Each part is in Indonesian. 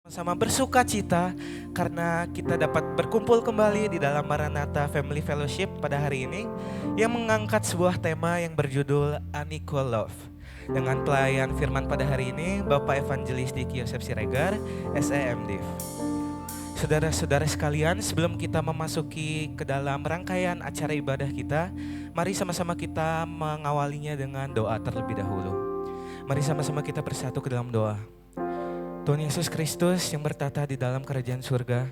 Sama bersuka cita karena kita dapat berkumpul kembali di dalam Maranatha Family Fellowship pada hari ini yang mengangkat sebuah tema yang berjudul Unequal Love. Dengan pelayan firman pada hari ini Bapak Evangelis Diki Yosef Siregar, SEMDiv. Saudara-saudara sekalian, sebelum kita memasuki ke dalam rangkaian acara ibadah kita, mari sama-sama kita mengawalinya dengan doa terlebih dahulu. Mari sama-sama kita bersatu ke dalam doa. Tuhan Yesus Kristus yang bertata di dalam kerajaan surga,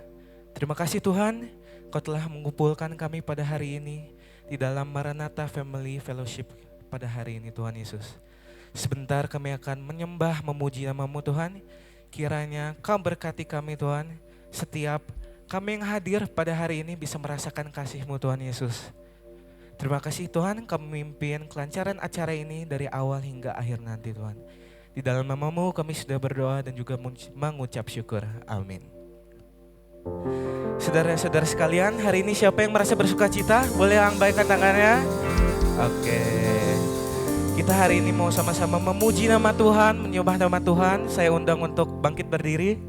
terima kasih Tuhan, Kau telah mengumpulkan kami pada hari ini di dalam Maranatha Family Fellowship pada hari ini Tuhan Yesus. Sebentar kami akan menyembah, memuji nama-Mu Tuhan, kiranya Kau berkati kami Tuhan, setiap kami yang hadir pada hari ini bisa merasakan kasih-Mu Tuhan Yesus. Terima kasih Tuhan, Kau memimpin kelancaran acara ini dari awal hingga akhir nanti Tuhan. Di dalam nama-Mu kami sudah berdoa dan juga mengucap syukur. Amin. Saudara-saudara sekalian, hari ini siapa yang merasa bersuka cita? Boleh lambaikan tangannya? Oke. Kita hari ini mau sama-sama memuji nama Tuhan, menyembah nama Tuhan. Saya undang untuk bangkit berdiri.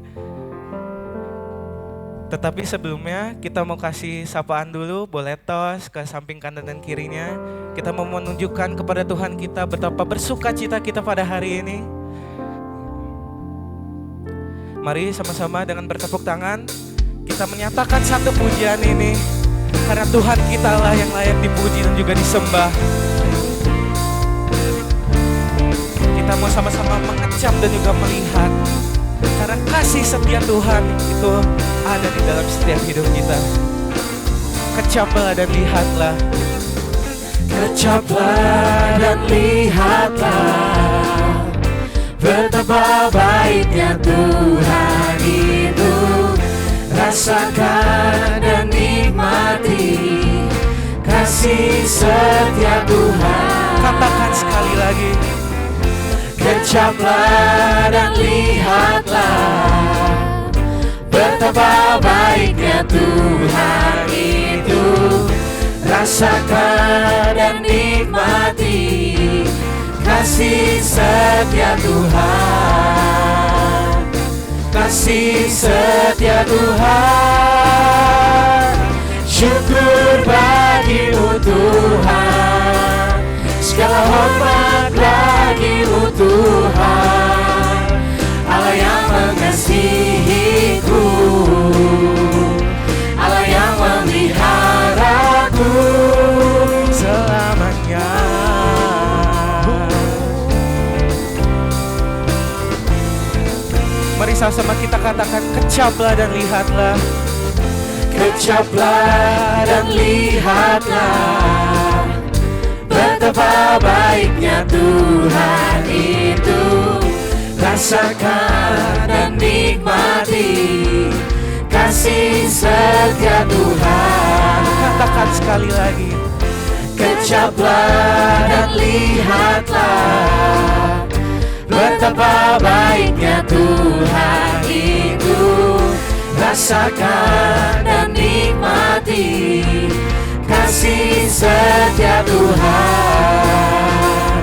Tetapi sebelumnya kita mau kasih sapaan dulu, boleh tos ke samping kanan dan kirinya. Kita mau menunjukkan kepada Tuhan kita betapa bersuka cita kita pada hari ini. Mari sama-sama dengan bertepuk tangan kita menyatakan satu pujian ini. Karena Tuhan kita lah yang layak dipuji dan juga disembah. Kita mau sama-sama mengecap dan juga melihat. Karena kasih setia Tuhan itu ada di dalam setiap hidup kita. Kecaplah dan lihatlah. Kecaplah dan lihatlah betapa baiknya Tuhan itu. Rasakan dan nikmati kasih setia Tuhan. Katakan sekali lagi. Kecaplah dan lihatlah betapa baiknya Tuhan itu. Rasakan dan nikmati kasih setia Tuhan. Kasih setia Tuhan. Syukur bagimu Tuhan. Segala hormat bagimu Tuhan. Allah yang mengasihiku, Allah yang memeliharaku Selamanya. Mari sama-sama kita katakan kecaplah dan lihatlah. Kecaplah dan lihatlah betapa baiknya Tuhan itu. Rasakan dan nikmati kasih setia Tuhan. Katakan sekali lagi. Kecaplah dan lihatlah betapa baiknya Tuhan itu. Rasakan dan nikmati kasih setia Tuhan.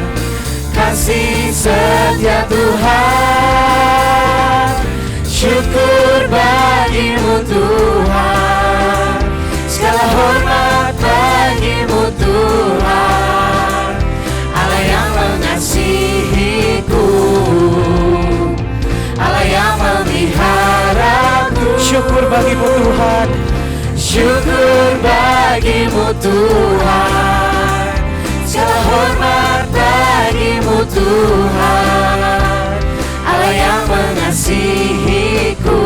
Kasih setia Tuhan. Syukur bagimu Tuhan. Segala hormat bagimu Tuhan. Allah yang mengasihiku, Allah yang memeliharaku. Syukur bagimu Tuhan. Syukur bagimu Tuhan. Segala hormat bagimu Tuhan. Allah yang mengasihiku,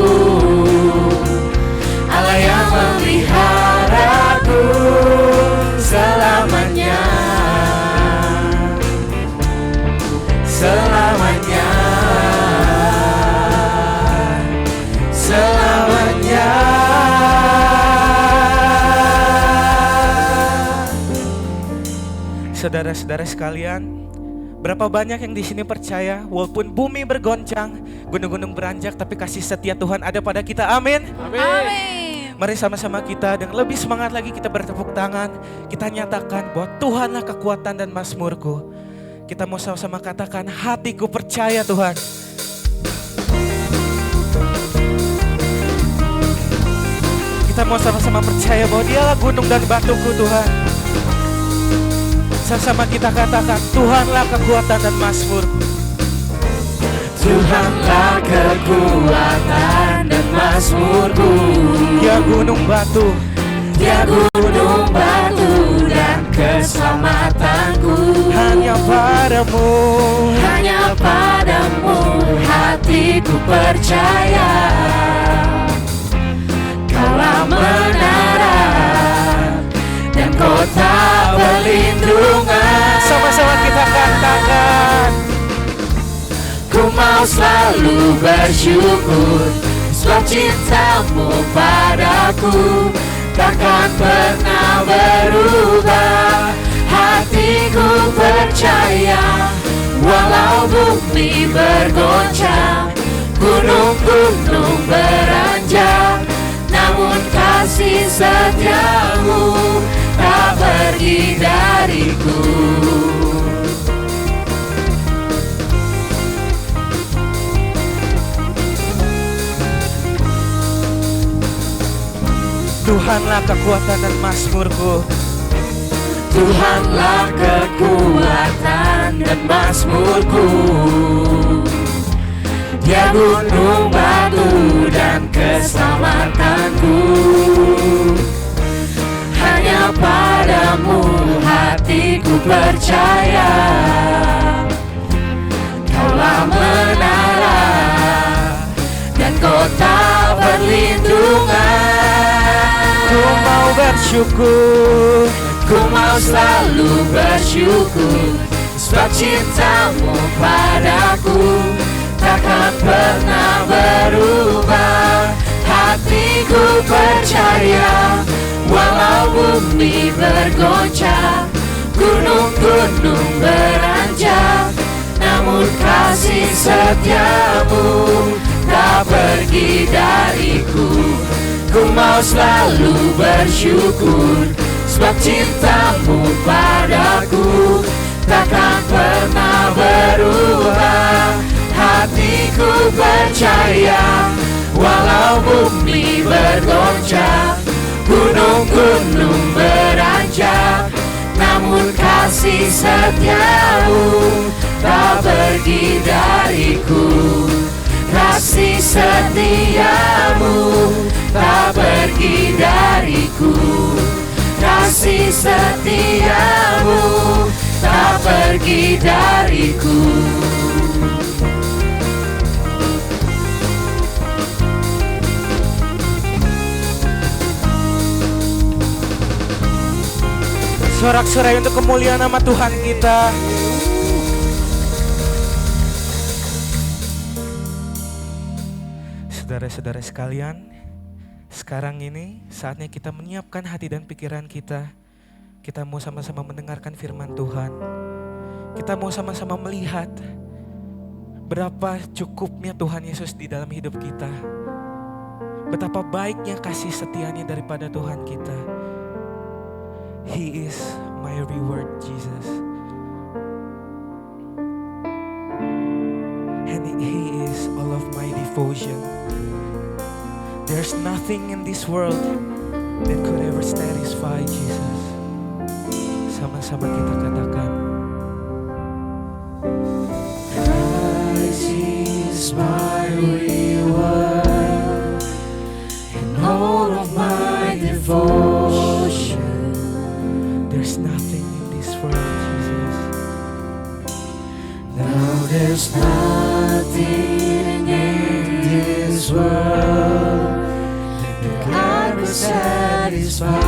Allah yang memeliharaku selamanya. Selamanya. Selamanya. Saudara-saudara sekalian, berapa banyak yang di sini percaya walaupun bumi bergoncang, gunung-gunung beranjak, tapi kasih setia Tuhan ada pada kita. Amin. Amin. Mari sama-sama kita dengan lebih semangat lagi kita bertepuk tangan. Kita nyatakan bahwa Tuhanlah kekuatan dan mazmurku. Kita mau sama-sama katakan hatiku percaya Tuhan. Kita mau sama-sama percaya bahwa Dialah gunung dan batuku Tuhan. Sama-sama kita katakan, Tuhanlah kekuatan dan mazmurku. Tuhanlah kekuatan dan mazmurku. Dia gunung batu, Dia gunung batu dan keselamatanku. hanya padamu, hanya padamu hatiku percaya. Kaulah menara dan kota perlindungan. Sama-sama kita katakan, Ku mau selalu bersyukur, sebab cintamu padaku takkan pernah berubah. Hatiku percaya, walau bumi bergoncang, gunung-gunung beranjak, namun kasih setiamu tak pergi dariku. Tuhanlah kekuatan dan mazmurku. Tuhanlah kekuatan dan mazmurku. Dia gunung batu dan keselamatanku. Hanya padamu hatiku percaya. Kaulah menara dan kota perlindungan. Ku mau bersyukur, Ku mau selalu bersyukur, sebab cintamu padaku takkan pernah berubah. Hatiku percaya, walau bumi bergoncang, gunung-gunung beranjak, namun kasih setiamu tak pergi dariku. Ku mau selalu bersyukur, sebab cintamu padaku takkan pernah berubah. Hatiku percaya, walau bumi bergoncang, gunung-gunung beranjak, namun kasih setiamu tak pergi dariku. Kasih setiamu tak pergi dariku. Kasih setiamu tak pergi dariku. sorak-sorai untuk kemuliaan nama Tuhan kita. Saudara-saudara sekalian, sekarang ini saatnya kita menyiapkan hati dan pikiran kita. Kita mau sama-sama mendengarkan firman Tuhan. Kita mau sama-sama melihat berapa cukupnya Tuhan Yesus di dalam hidup kita. Betapa baiknya kasih setianya daripada Tuhan kita. He is my reward, Jesus. And He is all of my devotion. There's nothing in this world that could ever satisfy Jesus. Sama-sama kita katakan, Christ is my reward and all of my devotion. there's nothing in this world, Jesus. Now there's nothing in this world that God will satisfy.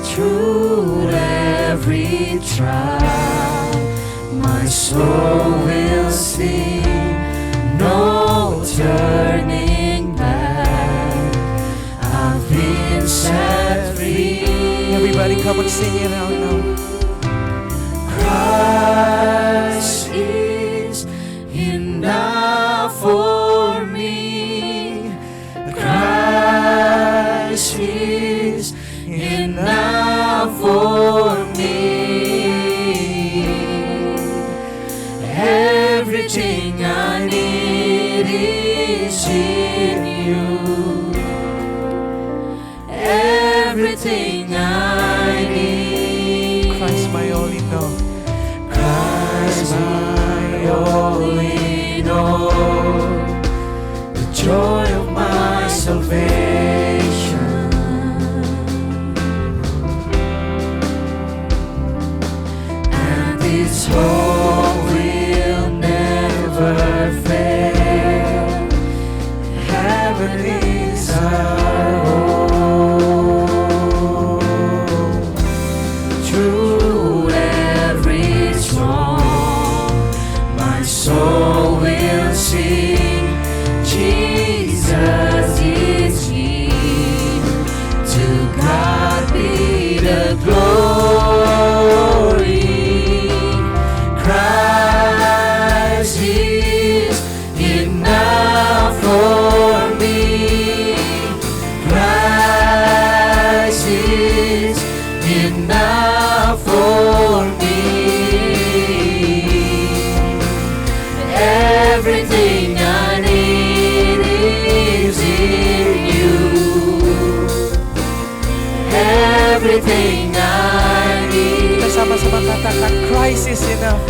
Through every trial, my soul will sing, no turning back. I've been set free. Everybody come and sing it out now. Christ is enough for me. Christ is enough for me. Everything I need is all. Christ my all in all, the joy of my salvation, and its hope will never fail. Heaven is our home. Through every storm, my soul will sing. Jesus is King. To God be the glory. Christ is enough for me. Christ is enough for me. Everything I need is in you. Everything I need. Kita sama-sama katakan Christ is enough.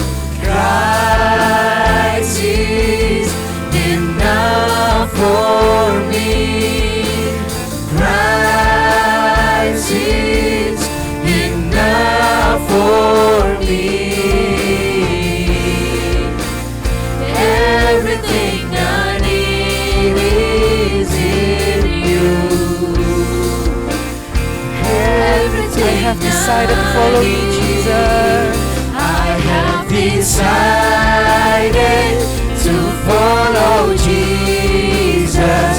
Christ is enough for me. Christ is enough for me. Everything I need is in you. Everything I have decided to follow you, Jesus. I have decided to follow Jesus.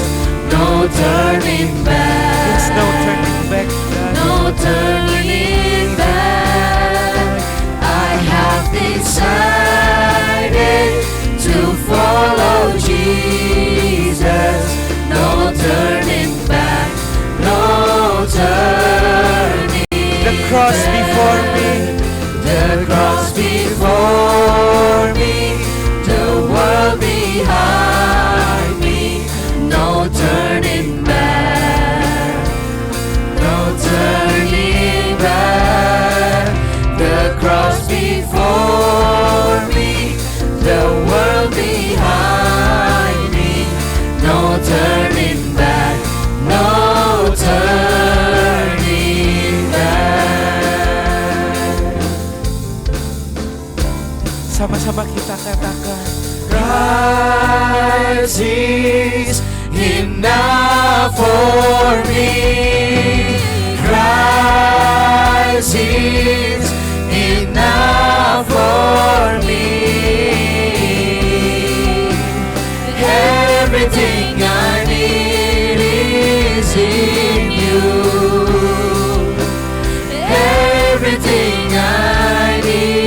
No turning back. There's no turning back, God. No turning back. I have decided to follow Jesus. No turning back. No turning The cross before me. The cross before me, the world behind me, no turning back, no turning back. The cross before me, the world behind me, no turning back, no turning back. Sama-sama kita katakan Christ is enough for me. Christ is enough for me. Everything I need is in you. Everything I need.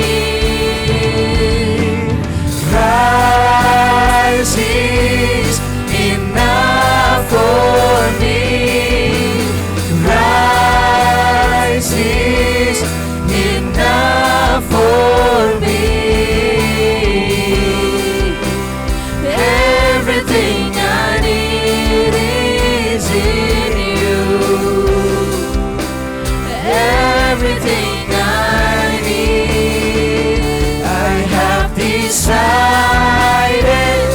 Christ is enough for me. Christ is enough for me. Everything I need is in you. Everything I need. I have decided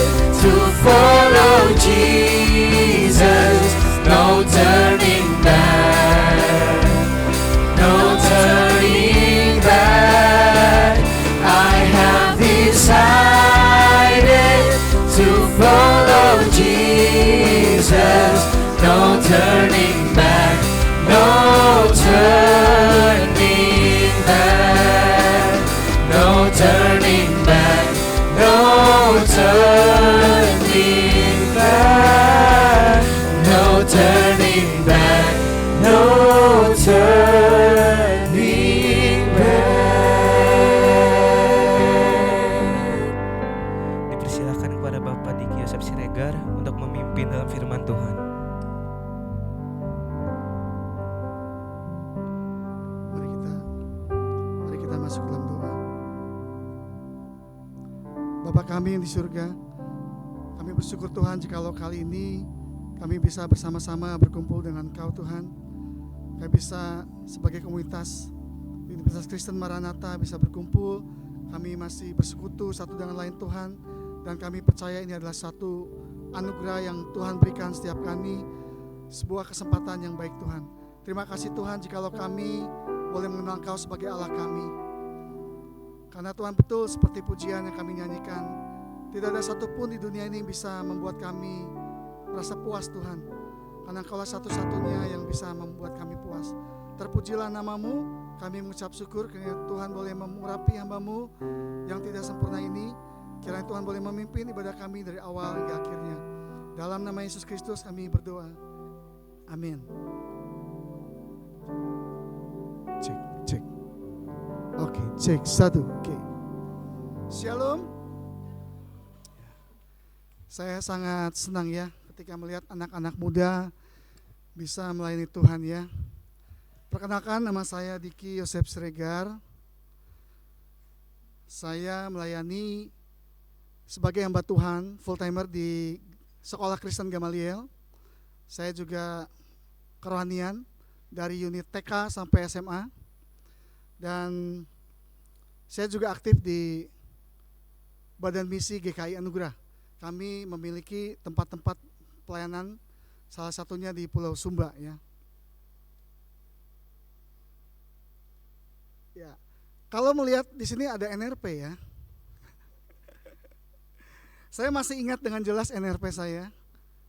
to follow Jesus. No turning back. No turning back. I have decided to follow Jesus. No turning back. No turning back. No turning back. No turning back. No turning back. No turning back. Dipersilakan kepada Bapak Diki Yosef Siregar untuk memimpin dalam firman Tuhan. Mari kita masuk dalam doa. Bapa kami yang di surga, kami bersyukur Tuhan jikalau kali ini kami bisa bersama-sama berkumpul dengan Kau Tuhan. Kami bisa sebagai komunitas, ini bisa komunitas Kristen Maranatha bisa berkumpul. Kami masih bersekutu satu dengan lain Tuhan, dan kami percaya ini adalah satu anugerah yang Tuhan berikan setiap kami, sebuah kesempatan yang baik Tuhan. Terima kasih Tuhan jikalau kami boleh mengenal Engkau sebagai Allah kami. Karena Tuhan betul seperti pujian yang kami nyanyikan, tidak ada satupun di dunia ini yang bisa membuat kami merasa puas Tuhan, karena Engkaulah satu-satunya yang bisa membuat kami puas. Terpujilah nama-Mu, kami mengucap syukur karena Tuhan boleh mengurapi hamba-Mu yang tidak sempurna ini. Kiranya Tuhan boleh memimpin ibadah kami dari awal hingga akhirnya. Dalam nama Yesus Kristus kami berdoa. Amin. Cek. Oke, cek 1. Oke. Shalom. Saya sangat senang ya ketika melihat anak-anak muda bisa melayani Tuhan ya. Perkenalkan, nama saya Diki Yosef Siregar. Saya melayani sebagai hamba Tuhan full timer di Sekolah Kristen Gamaliel. Saya juga kerohanian dari unit TK sampai SMA. Dan saya juga aktif di Badan Misi GKI Anugerah. Kami memiliki tempat-tempat pelayanan, salah satunya di Pulau Sumba ya. Ya, kalau melihat di sini ada NRP ya. Saya masih ingat dengan jelas NRP saya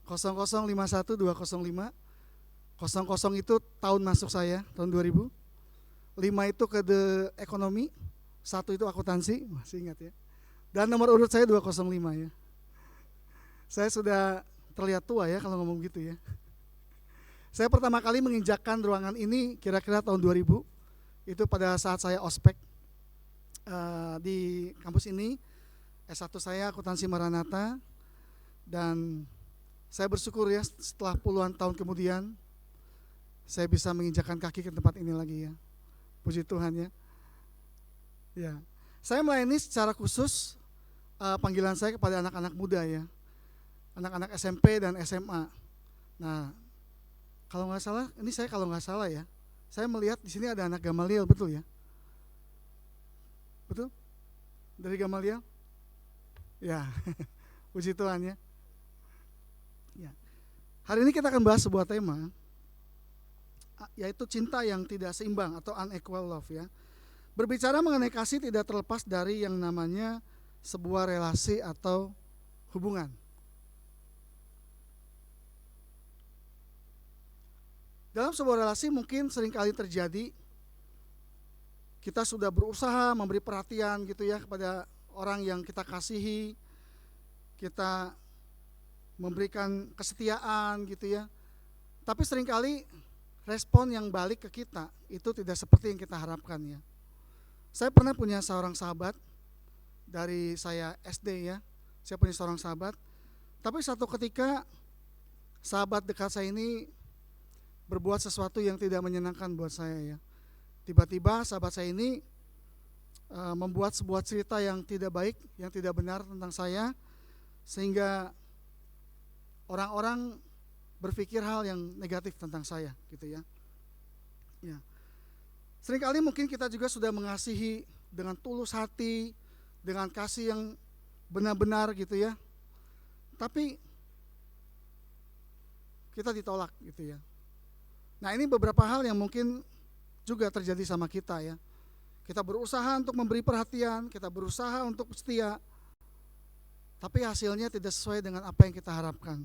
0051205. 00 itu tahun masuk saya, tahun 2000. 5 itu kode ekonomi, 1 itu akuntansi, masih ingat ya. Dan nomor urut saya 205 ya. Saya sudah terlihat tua ya kalau ngomong gitu ya. Saya pertama kali menginjakkan ruangan ini kira-kira tahun 2000. Itu pada saat saya ospek di kampus ini. S1 saya akuntansi Maranatha. Dan saya bersyukur ya setelah puluhan tahun kemudian saya bisa menginjakkan kaki ke tempat ini lagi ya. Puji Tuhan ya. Ya, saya melayani secara khusus panggilan saya kepada anak-anak muda ya. Anak-anak SMP dan SMA. Nah, kalau nggak salah, ini saya kalau nggak salah ya, saya melihat di sini ada anak Gamaliel, betul ya? Betul? Dari Gamaliel? Ya, puji Tuhan ya. Ya. Hari ini kita akan bahas sebuah tema, yaitu cinta yang tidak seimbang atau unequal love ya. Berbicara mengenai kasih tidak terlepas dari yang namanya sebuah relasi atau hubungan. Dalam sebuah relasi mungkin seringkali terjadi kita sudah berusaha memberi perhatian gitu ya kepada orang yang kita kasihi, kita memberikan kesetiaan gitu ya. Tapi seringkali respon yang balik ke kita itu tidak seperti yang kita harapkan ya. Saya pernah punya seorang sahabat dari saya SD ya. Saya punya seorang sahabat, tapi satu ketika sahabat dekat saya ini berbuat sesuatu yang tidak menyenangkan buat saya ya. Tiba-tiba sahabat saya ini membuat sebuah cerita yang tidak baik, yang tidak benar tentang saya, sehingga orang-orang berpikir hal yang negatif tentang saya gitu ya. Ya. Seringkali mungkin kita juga sudah mengasihi dengan tulus hati, dengan kasih yang benar-benar gitu ya. Tapi kita ditolak gitu ya. Nah, ini beberapa hal yang mungkin juga terjadi sama kita ya. Kita berusaha untuk memberi perhatian, kita berusaha untuk setia, tapi hasilnya tidak sesuai dengan apa yang kita harapkan.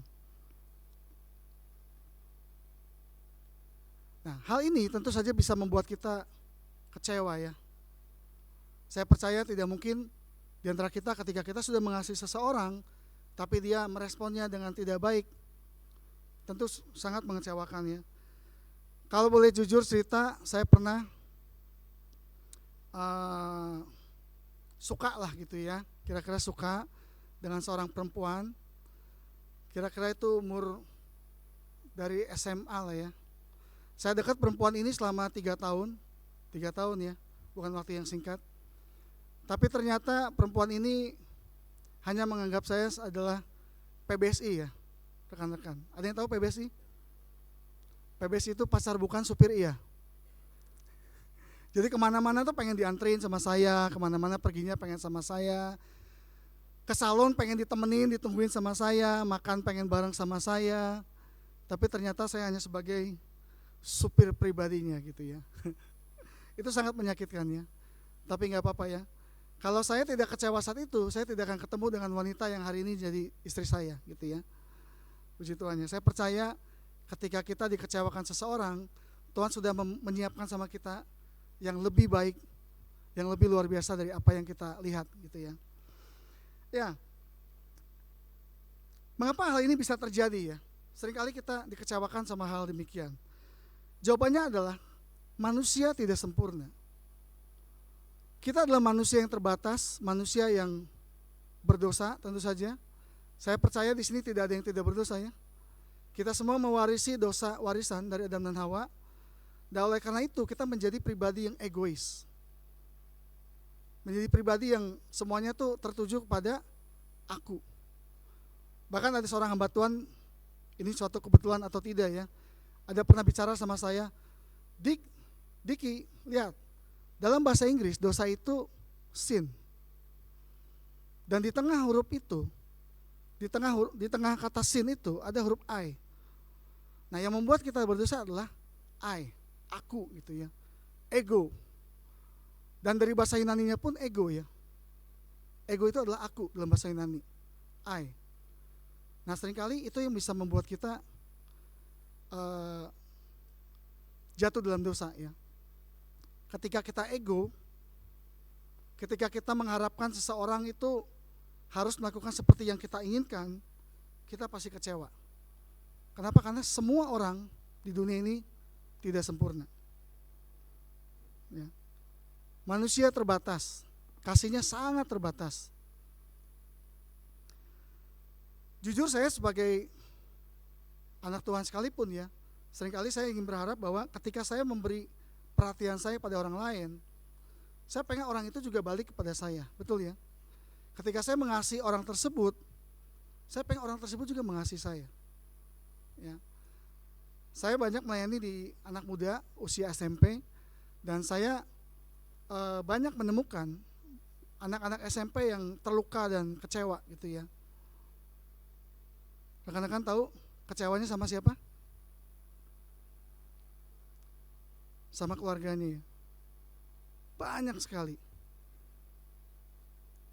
Nah, hal ini tentu saja bisa membuat kita kecewa ya. Saya percaya tidak mungkin di antara kita ketika kita sudah mengasihi seseorang, tapi dia meresponnya dengan tidak baik, tentu sangat mengecewakan ya. Kalau boleh jujur cerita, saya pernah suka lah gitu ya, kira-kira suka dengan seorang perempuan, kira-kira itu umur dari SMA lah ya. Saya dekat perempuan ini selama 3 tahun ya, bukan waktu yang singkat. Tapi ternyata perempuan ini hanya menganggap saya adalah PBSI ya, rekan-rekan. Ada yang tahu PBSI? PBSI itu pacar bukan supir iya. Jadi kemana-mana tuh pengen dianterin sama saya, kemana-mana perginya pengen sama saya. Ke salon pengen ditemenin, ditungguin sama saya, makan pengen bareng sama saya. Tapi ternyata saya hanya sebagai supir pribadinya gitu ya. Itu sangat menyakitkan ya. Tapi nggak apa-apa ya. Kalau saya tidak kecewa saat itu, saya tidak akan ketemu dengan wanita yang hari ini jadi istri saya gitu ya. Puji Tuhan ya. Saya percaya ketika kita dikecewakan seseorang, Tuhan sudah menyiapkan sama kita yang lebih baik, yang lebih luar biasa dari apa yang kita lihat gitu ya. Ya, mengapa hal ini bisa terjadi ya? Seringkali kita dikecewakan sama hal demikian. Jawabannya adalah manusia tidak sempurna. Kita adalah manusia yang terbatas, manusia yang berdosa tentu saja. Saya percaya di sini tidak ada yang tidak berdosa ya. Kita semua mewarisi dosa warisan dari Adam dan Hawa. Dan oleh karena itu kita menjadi pribadi yang egois. Menjadi pribadi yang semuanya tuh tertuju kepada aku. Bahkan ada seorang hamba Tuhan, ini suatu kebetulan atau tidak ya, ada pernah bicara sama saya, Diki, lihat, dalam bahasa Inggris dosa itu sin. Dan di tengah huruf itu, di tengah kata sin itu ada huruf I. Nah yang membuat kita berdosa adalah I, aku gitu ya, ego. Dan dari bahasa Yunaninya pun ego ya. Ego itu adalah aku dalam bahasa Yunani, I. Nah seringkali itu yang bisa membuat kita jatuh dalam dosa ya. Ketika kita ego, ketika kita mengharapkan seseorang itu harus melakukan seperti yang kita inginkan, kita pasti kecewa. Kenapa? Karena semua orang di dunia ini tidak sempurna ya. Manusia terbatas, kasihnya sangat terbatas. Jujur saya sebagai anak Tuhan sekalipun ya, seringkali saya ingin berharap bahwa ketika saya memberi perhatian saya pada orang lain, saya pengen orang itu juga balik kepada saya, betul ya? Ketika saya mengasihi orang tersebut, saya pengen orang tersebut juga mengasihi saya. Ya. Saya banyak melayani di anak muda usia SMP, dan saya banyak menemukan anak-anak SMP yang terluka dan kecewa gitu ya. Rekan-rekan tahu kecewanya sama siapa? Sama keluarganya. Banyak sekali.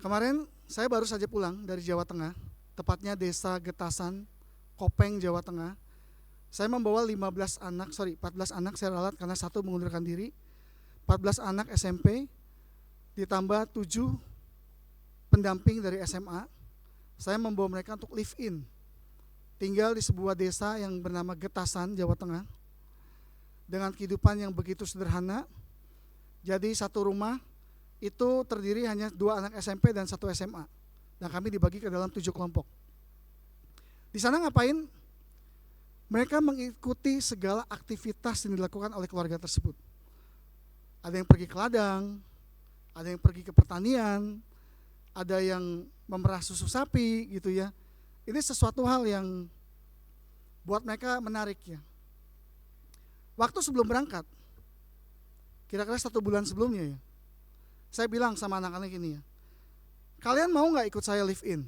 Kemarin saya baru saja pulang dari Jawa Tengah, tepatnya Desa Getasan, Kopeng, Jawa Tengah. Saya membawa 14 anak saya ralat karena satu mengundurkan diri. 14 anak SMP ditambah 7 pendamping dari SMA. Saya membawa mereka untuk live in, tinggal di sebuah desa yang bernama Getasan, Jawa Tengah, dengan kehidupan yang begitu sederhana. Jadi satu rumah itu terdiri hanya 2 anak SMP dan 1 SMA, dan kami dibagi ke dalam 7 kelompok. Di sana ngapain? Mereka mengikuti segala aktivitas yang dilakukan oleh keluarga tersebut. Ada yang pergi ke ladang, ada yang pergi ke pertanian, ada yang memerah susu sapi gitu ya. Ini sesuatu hal yang buat mereka menarik ya. Waktu sebelum berangkat, kira-kira 1 bulan sebelumnya ya, saya bilang sama anak-anak ini ya, kalian mau gak ikut saya live in?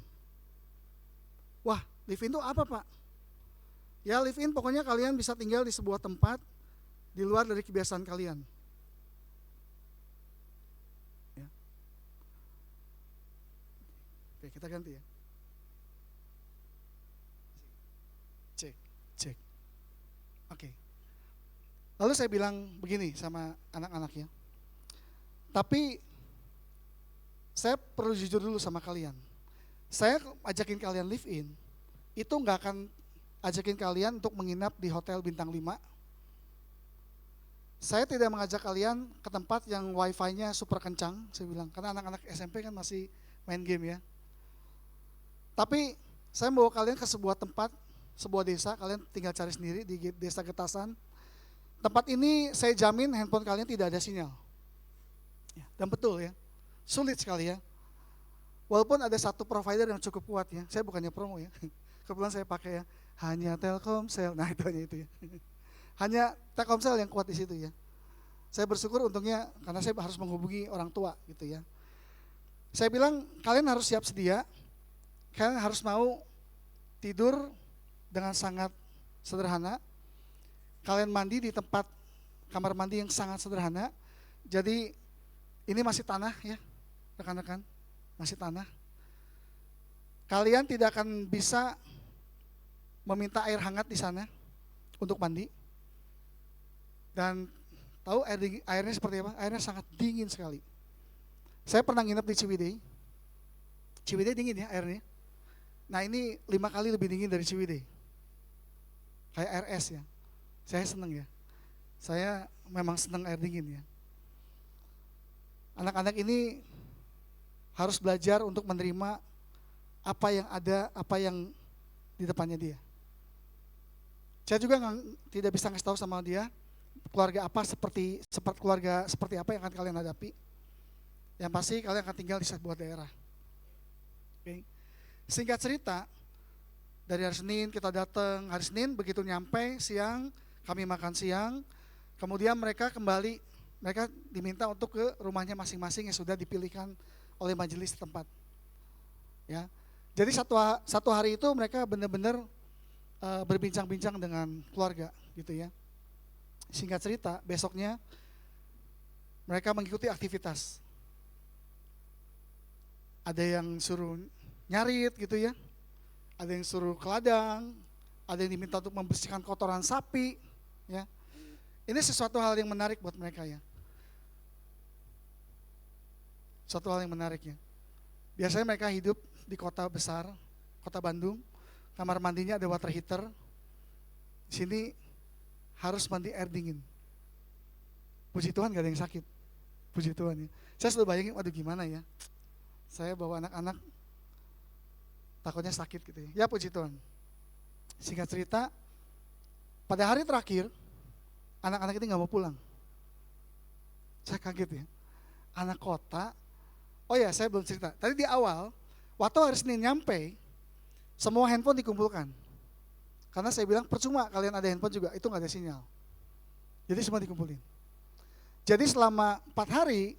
Wah, live in itu apa Pak? Ya live in pokoknya kalian bisa tinggal di sebuah tempat di luar dari kebiasaan kalian. Ya. Oke, kita ganti ya. Cek. Oke. Lalu saya bilang begini sama anak-anak ya. Tapi saya perlu jujur dulu sama kalian. Saya ajakin kalian live in, itu gak akan ajakin kalian untuk menginap di hotel bintang 5. Saya tidak mengajak kalian ke tempat yang wifi-nya super kencang, saya bilang, karena anak-anak SMP kan masih main game ya. Tapi saya membawa kalian ke sebuah tempat, sebuah desa, kalian tinggal cari sendiri di Desa Getasan. Tempat ini saya jamin handphone kalian tidak ada sinyal. Ya, dan betul ya, sulit sekali ya. Walaupun ada satu provider yang cukup kuat ya, saya bukannya promo ya, kebetulan saya pakai ya, hanya Telkomsel, nah itu hanya itu ya. Hanya Telkomsel yang kuat di situ ya. Saya bersyukur untungnya karena saya harus menghubungi orang tua gitu ya. Saya bilang kalian harus siap sedia, kalian harus mau tidur dengan sangat sederhana. Kalian mandi di tempat kamar mandi yang sangat sederhana. Jadi ini masih tanah ya, rekan-rekan, masih tanah. Kalian tidak akan bisa meminta air hangat di sana untuk mandi. Dan tahu airnya seperti apa? Airnya sangat dingin sekali. Saya pernah nginep di Ciwidey. Ciwidey dingin ya airnya. Nah ini 5 kali lebih dingin dari Ciwidey. Kayak air es ya. Saya seneng ya. Saya memang seneng air dingin ya. Anak-anak ini harus belajar untuk menerima apa yang ada, apa yang di depannya dia. Saya juga tidak bisa ngasih tahu sama dia keluarga apa seperti keluarga seperti apa yang akan kalian hadapi. Yang pasti kalian akan tinggal di sebuah daerah. Okay. Singkat cerita, dari hari Senin kita datang, hari Senin begitu nyampe siang, kami makan siang, kemudian mereka diminta untuk ke rumahnya masing-masing yang sudah dipilihkan oleh majelis setempat. Ya. Jadi satu hari itu mereka benar-benar berbincang-bincang dengan keluarga gitu ya. Singkat cerita, besoknya mereka mengikuti aktivitas. Ada yang suruh nyarit gitu ya, ada yang suruh ke ladang, ada yang diminta untuk membersihkan kotoran sapi ya. Ini sesuatu hal yang menarik buat mereka ya. Suatu hal yang menarik ya. Biasanya mereka hidup di kota besar, kota Bandung, kamar mandinya ada water heater. Di sini harus mandi air dingin. Puji Tuhan gak ada yang sakit. Puji Tuhan ya. Saya selalu bayangin, waduh gimana ya. Saya bawa anak-anak takutnya sakit gitu ya. Ya puji Tuhan. Singkat cerita, pada hari terakhir anak-anak ini gak mau pulang. Saya kaget ya. Anak kota. Oh ya, saya belum cerita. Tadi di awal, waktu hari Senin nyampe, semua handphone dikumpulkan. Karena saya bilang percuma kalian ada handphone juga, itu gak ada sinyal. Jadi semua dikumpulin. Jadi selama 4 hari,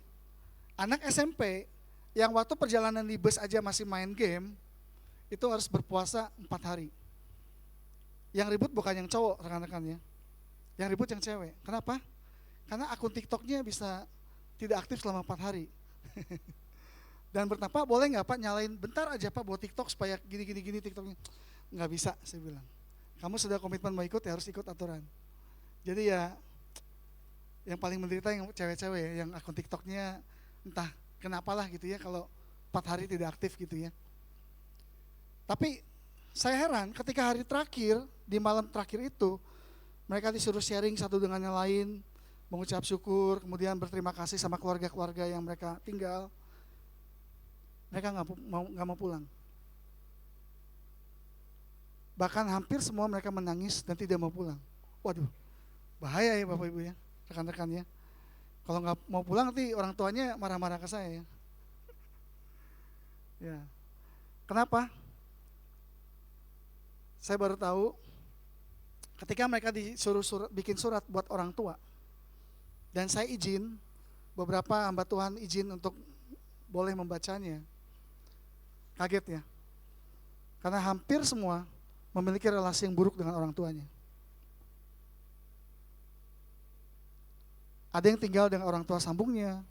anak SMP yang waktu perjalanan di bus aja masih main game, itu harus berpuasa 4 hari. Yang ribut bukan yang cowok rekan-rekan ya. Yang ribut yang cewek. Kenapa? Karena akun TikToknya bisa tidak aktif selama 4 hari. Dan bertanya, Pak boleh nggak Pak nyalain bentar aja Pak buat TikTok supaya gini TikToknya. Nggak bisa, saya bilang. Kamu sudah komitmen mau ikut ya harus ikut aturan. Jadi ya yang paling menderita yang cewek-cewek ya, yang akun TikToknya entah kenapalah gitu ya kalau 4 hari tidak aktif gitu ya. Tapi saya heran ketika hari terakhir, di malam terakhir itu, mereka disuruh sharing satu dengan yang lain, mengucap syukur, kemudian berterima kasih sama keluarga-keluarga yang mereka tinggal. Mereka nggak mau pulang. Bahkan hampir semua mereka menangis dan tidak mau pulang. Waduh, bahaya ya Bapak Ibu ya, rekan-rekan ya. Kalau nggak mau pulang nanti orang tuanya marah-marah ke saya ya. Ya, kenapa? Saya baru tahu ketika mereka disuruh bikin surat buat orang tua. Dan saya izin, beberapa hamba Tuhan izin untuk boleh membacanya. Kaget ya. Karena hampir semua memiliki relasi yang buruk dengan orang tuanya. Ada yang tinggal dengan orang tua sambungnya.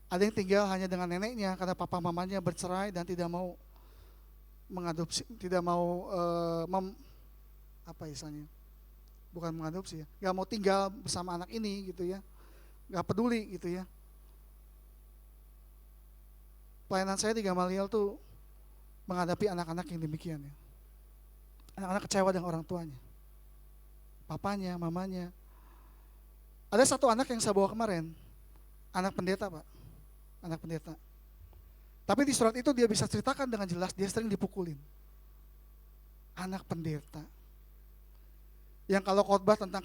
Ada yang tinggal hanya dengan neneknya karena papa mamanya bercerai dan tidak mau mengadopsi, tidak mau apa istilahnya? Bukan mengadopsi ya. Gak mau tinggal bersama anak ini gitu ya. Gak peduli gitu ya. Pelayanan saya di Gamaliel tuh menghadapi anak-anak yang demikian ya. Anak-anak kecewa dengan orang tuanya. Papanya, mamanya. Ada satu anak yang saya bawa kemarin, anak pendeta Pak, anak pendeta. Tapi di surat itu dia bisa ceritakan dengan jelas, dia sering dipukulin. Anak pendeta. Yang kalau khotbah tentang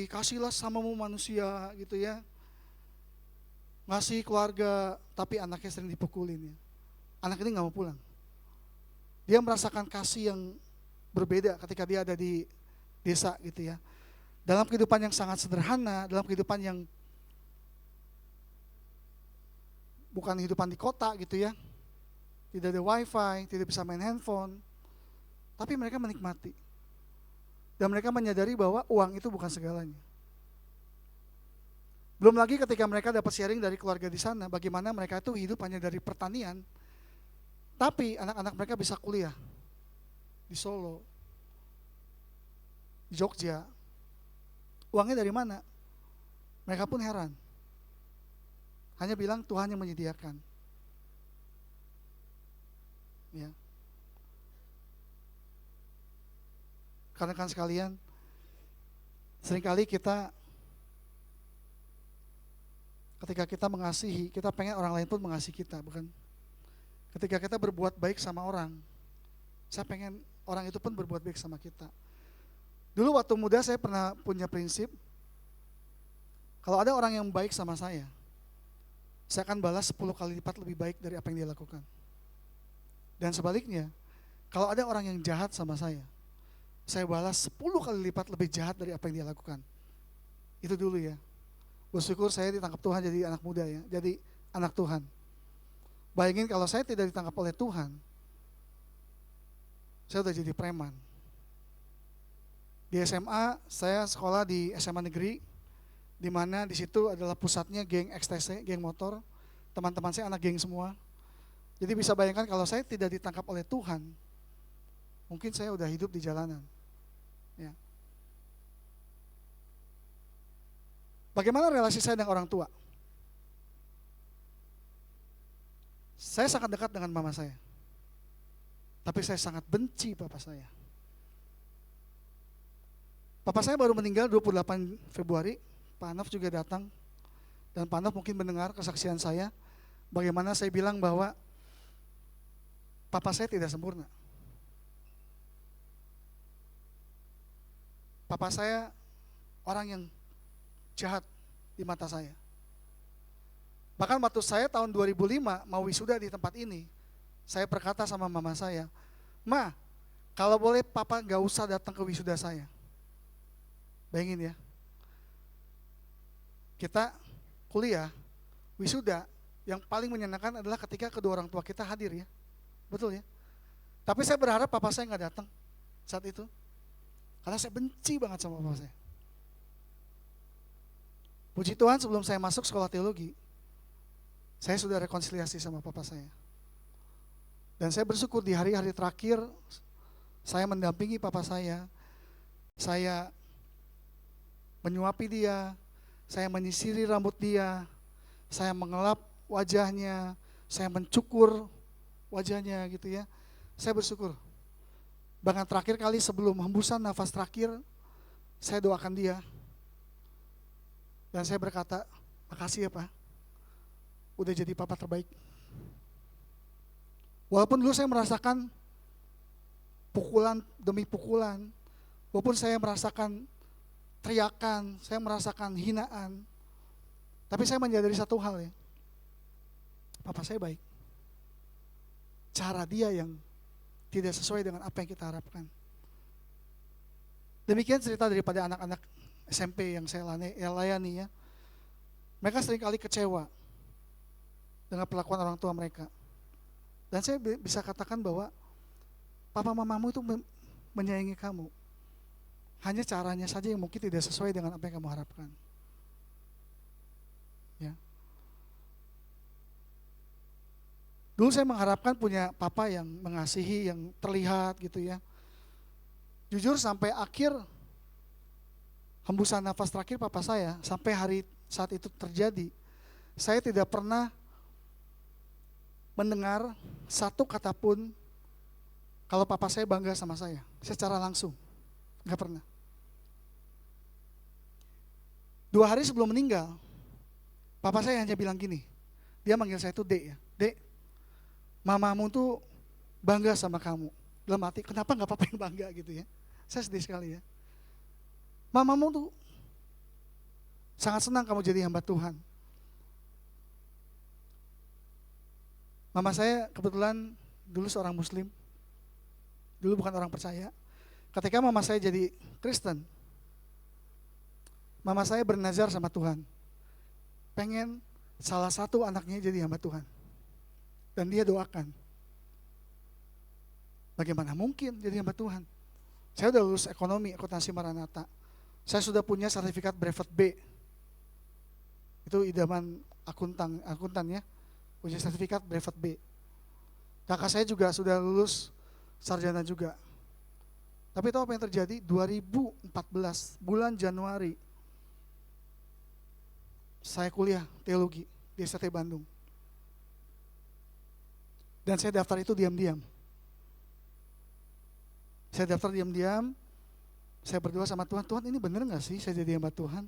kasihlah samamu manusia gitu ya. Ngasih keluarga, tapi anaknya sering dipukulin ya. Anak ini gak mau pulang. Dia merasakan kasih yang berbeda ketika dia ada di desa gitu ya. dalam kehidupan yang sangat sederhana, dalam kehidupan yang bukan kehidupan di kota gitu ya, tidak ada wifi, tidak bisa main handphone, tapi mereka menikmati. Dan mereka menyadari bahwa uang itu bukan segalanya. Belum lagi ketika mereka dapat sharing dari keluarga di sana, bagaimana mereka itu hidup hanya dari pertanian, tapi anak-anak mereka bisa kuliah di Solo, di Jogja. Uangnya dari mana? Mereka pun heran. Hanya bilang Tuhan yang menyediakan. Ya. Rekan-rekan sekalian, seringkali kita ketika kita mengasihi, kita pengen orang lain pun mengasihi kita, bukan? Ketika kita berbuat baik sama orang, saya pengen orang itu pun berbuat baik sama kita. Dulu waktu muda saya pernah punya prinsip, kalau ada orang yang baik sama saya akan balas 10 kali lipat lebih baik dari apa yang dia lakukan. Dan sebaliknya, kalau ada orang yang jahat sama saya balas 10 kali lipat lebih jahat dari apa yang dia lakukan. Itu dulu ya. Bersyukur saya ditangkap Tuhan jadi anak muda ya, jadi anak Tuhan. Bayangin kalau saya tidak ditangkap oleh Tuhan, saya udah jadi preman. Di SMA, saya sekolah di SMA negeri, di mana di situ adalah pusatnya geng ekstase, geng motor. Teman-teman saya anak geng semua. Jadi bisa bayangkan kalau saya tidak ditangkap oleh Tuhan, mungkin saya udah hidup di jalanan. Ya. Bagaimana relasi saya dengan orang tua? Saya sangat dekat dengan mama saya. Tapi saya sangat benci papa saya. Papa saya baru meninggal 28 Februari. Pak Anof juga datang. Dan Pak Anof mungkin mendengar kesaksian saya. Bagaimana saya bilang bahwa papa saya tidak sempurna. Papa saya orang yang jahat di mata saya. Bahkan waktu saya tahun 2005 mau wisuda di tempat ini, saya berkata sama mama saya, "Ma, kalau boleh papa gak usah datang ke wisuda saya." Bayangin ya, kita kuliah, wisuda, yang paling menyenangkan adalah ketika kedua orang tua kita hadir ya. Betul ya? Tapi saya berharap papa saya gak datang saat itu. Karena saya benci banget sama papa saya. Puji Tuhan sebelum saya masuk sekolah teologi, saya sudah rekonsiliasi sama papa saya. Dan saya bersyukur di hari-hari terakhir, saya mendampingi papa saya menyuapi dia, saya menyisiri rambut dia, saya mengelap wajahnya, saya mencukur wajahnya gitu ya. Saya bersyukur. Bahkan terakhir kali sebelum hembusan nafas terakhir, saya doakan dia. Dan saya berkata, "Makasih ya Pak, udah jadi papa terbaik." Walaupun dulu saya merasakan pukulan demi pukulan, walaupun saya merasakan teriakan, saya merasakan hinaan, tapi saya menyadari satu hal ya, papa saya baik. Cara dia yang tidak sesuai dengan apa yang kita harapkan. Demikian cerita daripada anak-anak SMP yang saya layani ya. Mereka seringkali kecewa dengan perlakuan orang tua mereka. Dan saya bisa katakan bahwa papa mamamu itu menyayangi kamu. Hanya caranya saja yang mungkin tidak sesuai dengan apa yang kamu harapkan. Ya. Dulu saya mengharapkan punya papa yang mengasihi, yang terlihat gitu ya. Jujur sampai akhir hembusan nafas terakhir papa saya, sampai hari saat itu terjadi, saya tidak pernah mendengar satu kata pun kalau papa saya bangga sama saya, secara langsung, gak pernah. 2 hari sebelum meninggal, papa saya hanya bilang gini, dia manggil saya itu Dek ya, Dek, mamamu tuh bangga sama kamu. Dalam hati, kenapa gak papa yang bangga gitu ya, saya sedih sekali ya. Mamamu tuh sangat senang kamu jadi hamba Tuhan. Mama saya kebetulan dulu seorang muslim, dulu bukan orang percaya. Ketika mama saya jadi Kristen, mama saya bernazar sama Tuhan. Pengen salah satu anaknya jadi hamba Tuhan. Dan dia doakan. Bagaimana mungkin jadi hamba Tuhan? Saya udah lulus ekonomi, akuntansi Maranatha. Saya sudah punya sertifikat brevet B. Itu idaman akuntan ya, punya sertifikat brevet B. Kakak saya juga sudah lulus sarjana juga. Tapi tahu apa yang terjadi? 2014, bulan Januari, saya kuliah teologi di STT Bandung. Dan saya daftar itu diam-diam. Saya daftar diam-diam, saya berdoa sama Tuhan, Tuhan ini benar gak sih saya jadi hamba Tuhan?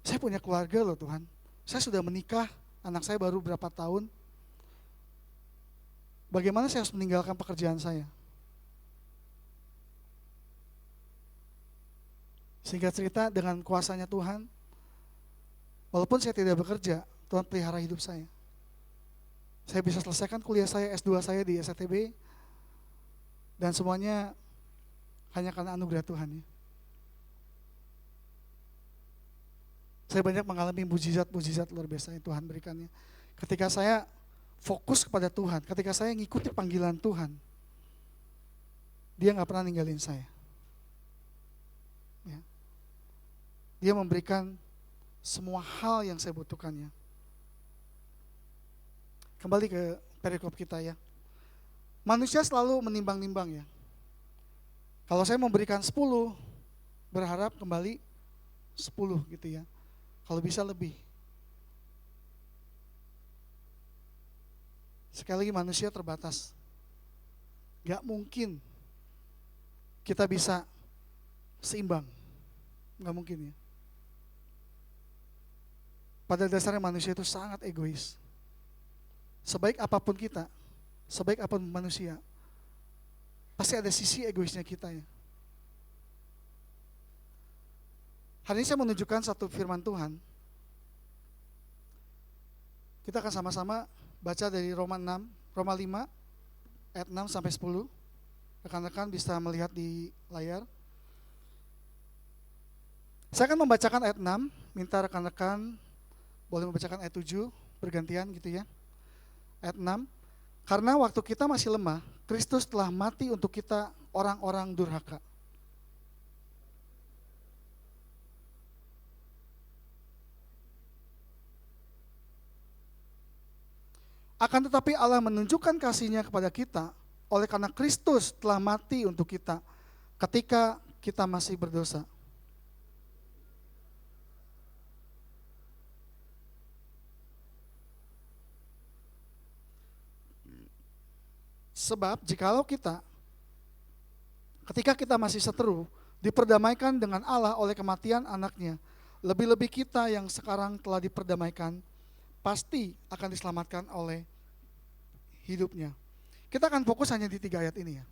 Saya punya keluarga loh Tuhan, saya sudah menikah, anak saya baru berapa tahun. Bagaimana saya harus meninggalkan pekerjaan saya? Singkat cerita, dengan kuasanya Tuhan, walaupun saya tidak bekerja, Tuhan pelihara hidup saya. Saya bisa selesaikan kuliah saya, S2 saya di STB, dan semuanya hanya karena anugerah Tuhan ya. Saya banyak mengalami mujizat-mujizat luar biasa yang Tuhan berikannya. Ketika saya fokus kepada Tuhan, ketika saya ngikuti panggilan Tuhan, dia gak pernah ninggalin saya. Ya. Dia memberikan semua hal yang saya butuhkannya. Kembali ke perikop kita ya. Manusia selalu menimbang-nimbang ya. Kalau saya memberikan 10, berharap kembali 10 gitu ya. Kalau bisa lebih. Sekali lagi manusia terbatas. Gak mungkin kita bisa seimbang. Gak mungkin ya. Pada dasarnya manusia itu sangat egois. Sebaik apapun kita, sebaik apapun manusia, pasti ada sisi egoisnya kita ya. Hari ini saya menunjukkan satu firman Tuhan. Kita akan sama-sama baca dari Roma 5 ayat 6 sampai 10. Rekan-rekan bisa melihat di layar. Saya akan membacakan ayat 6, minta rekan-rekan boleh membacakan ayat 7, bergantian gitu ya. Ayat 6, karena waktu kita masih lemah, Kristus telah mati untuk kita orang-orang durhaka. Akan tetapi Allah menunjukkan kasih-Nya kepada kita oleh karena Kristus telah mati untuk kita ketika kita masih berdosa. Sebab jikalau kita, ketika kita masih seteru, diperdamaikan dengan Allah oleh kematian anaknya, lebih-lebih kita yang sekarang telah diperdamaikan, pasti akan diselamatkan oleh hidupnya. Kita akan fokus hanya di 3 ayat ini ya.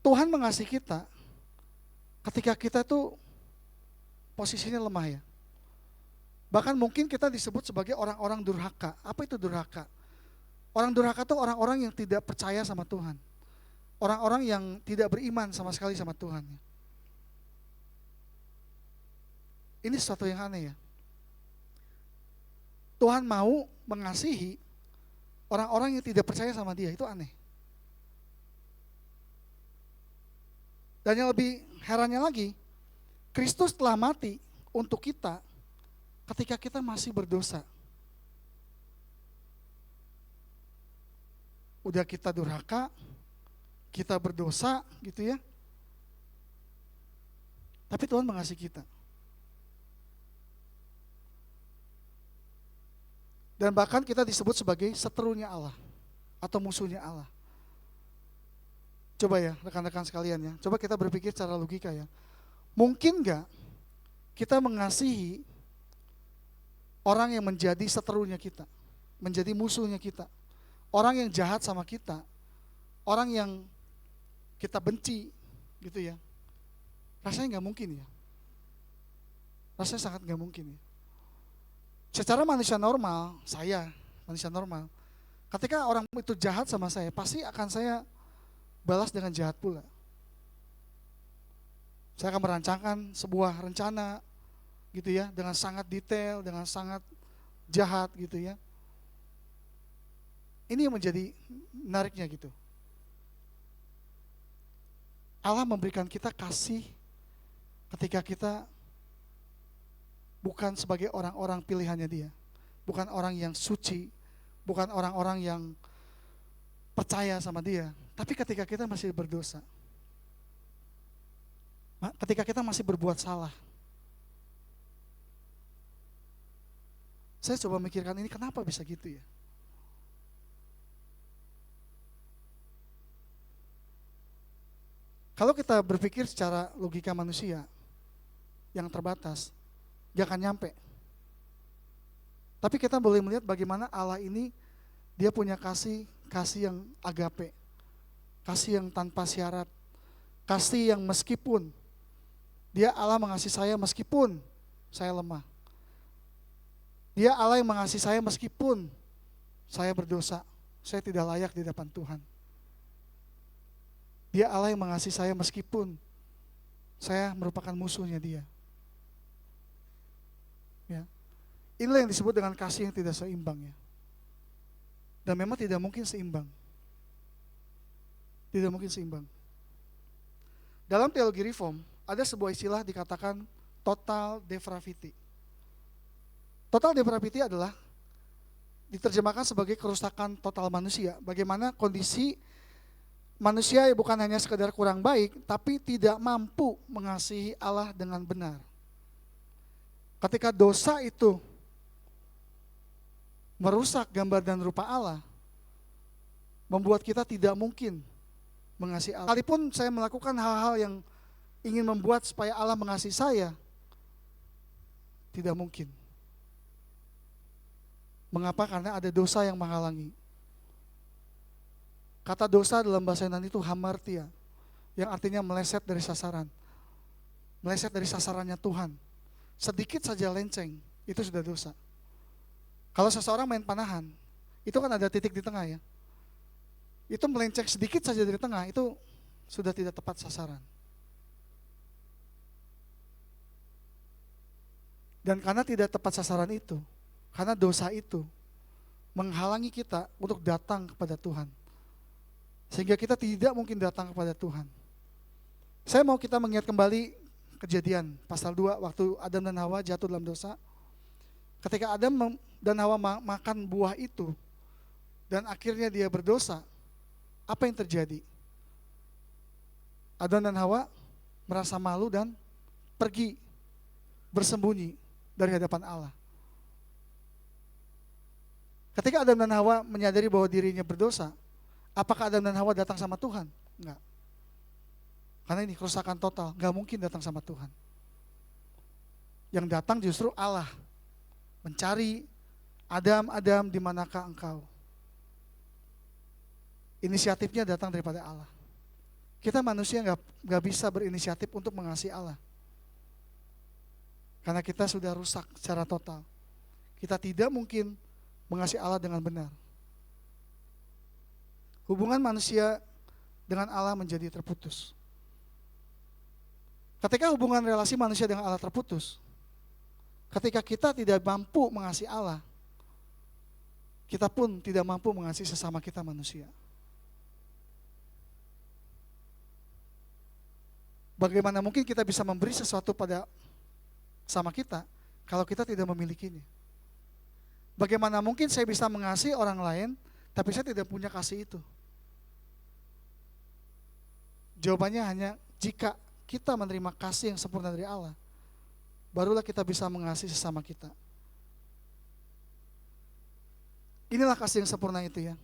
Tuhan mengasihi kita ketika kita tuh posisinya lemah ya. Bahkan mungkin kita disebut sebagai orang-orang durhaka. Apa itu durhaka? Orang durhaka itu orang-orang yang tidak percaya sama Tuhan. Orang-orang yang tidak beriman sama sekali sama Tuhan. Ini sesuatu yang aneh ya. Tuhan mau mengasihi orang-orang yang tidak percaya sama Dia, itu aneh. Dan yang lebih herannya lagi, Kristus telah mati untuk kita ketika kita masih berdosa. Udah kita durhaka, kita berdosa gitu ya. Tapi Tuhan mengasihi kita. Dan bahkan kita disebut sebagai seterunya Allah atau musuhnya Allah. Coba ya rekan-rekan sekalian ya, coba kita berpikir secara logika ya. Mungkin gak kita mengasihi orang yang menjadi seterunya kita, menjadi musuhnya kita, orang yang jahat sama kita, orang yang kita benci gitu ya. Rasanya gak mungkin ya. Rasanya sangat gak mungkin ya. Secara manusia normal, saya manusia normal, ketika orang itu jahat sama saya, pasti akan saya balas dengan jahat pula. Saya akan merancangkan sebuah rencana gitu ya, dengan sangat detail, dengan sangat jahat gitu ya. Ini yang menjadi menariknya gitu. Allah memberikan kita kasih ketika kita bukan sebagai orang-orang pilihannya Dia, bukan orang yang suci, bukan orang-orang yang percaya sama Dia, tapi ketika kita masih berdosa, ketika kita masih berbuat salah. Saya coba mikirkan ini kenapa bisa gitu ya. Kalau kita berpikir secara logika manusia yang terbatas, gak akan nyampe. Tapi kita boleh melihat bagaimana Allah ini, Dia punya kasih yang agape, kasih yang tanpa syarat, kasih yang meskipun Dia Allah mengasihi saya meskipun saya lemah. Dia Allah yang mengasihi saya meskipun saya berdosa, saya tidak layak di depan Tuhan. Dia Allah yang mengasihi saya meskipun saya merupakan musuhnya Dia. Ya. Inilah yang disebut dengan kasih yang tidak seimbang ya. Dan memang tidak mungkin seimbang. Tidak mungkin seimbang. Dalam teologi reform ada sebuah istilah dikatakan total depravity. Total depravity adalah diterjemahkan sebagai kerusakan total manusia. Bagaimana kondisi manusia bukan hanya sekedar kurang baik, tapi tidak mampu mengasihi Allah dengan benar. Ketika dosa itu merusak gambar dan rupa Allah, membuat kita tidak mungkin mengasihi Allah. Sekalipun saya melakukan hal-hal yang ingin membuat supaya Allah mengasihi saya, tidak mungkin. Mengapa? Karena ada dosa yang menghalangi. Kata dosa dalam bahasa Yunani itu hamartia, yang artinya meleset dari sasaran. Meleset dari sasarannya Tuhan. Sedikit saja lenceng, itu sudah dosa. Kalau seseorang main panahan, itu kan ada titik di tengah ya. Itu melenceng sedikit saja dari tengah, itu sudah tidak tepat sasaran. Dan karena tidak tepat sasaran itu, karena dosa itu menghalangi kita untuk datang kepada Tuhan. Sehingga kita tidak mungkin datang kepada Tuhan. Saya mau kita mengingat kembali Kejadian pasal 2 waktu Adam dan Hawa jatuh dalam dosa. Ketika Adam dan Hawa makan buah itu dan akhirnya dia berdosa, apa yang terjadi? Adam dan Hawa merasa malu dan pergi bersembunyi dari hadapan Allah. Ketika Adam dan Hawa menyadari bahwa dirinya berdosa, apakah Adam dan Hawa datang sama Tuhan? Enggak. Karena ini kerusakan total, enggak mungkin datang sama Tuhan. Yang datang justru Allah, mencari Adam, Adam, di manakah engkau? Inisiatifnya datang daripada Allah. Kita manusia enggak bisa berinisiatif untuk mengasihi Allah. Karena kita sudah rusak secara total. Kita tidak mungkin mengasihi Allah dengan benar. Hubungan manusia dengan Allah menjadi terputus. Ketika hubungan relasi manusia dengan Allah terputus, ketika kita tidak mampu mengasihi Allah, kita pun tidak mampu mengasihi sesama kita manusia. Bagaimana mungkin kita bisa memberi sesuatu pada sama kita kalau kita tidak memilikinya? Bagaimana mungkin saya bisa mengasihi orang lain tapi saya tidak punya kasih itu? Jawabannya hanya jika kita menerima kasih yang sempurna dari Allah, barulah kita bisa mengasihi sesama kita. Inilah kasih yang sempurna itu ya.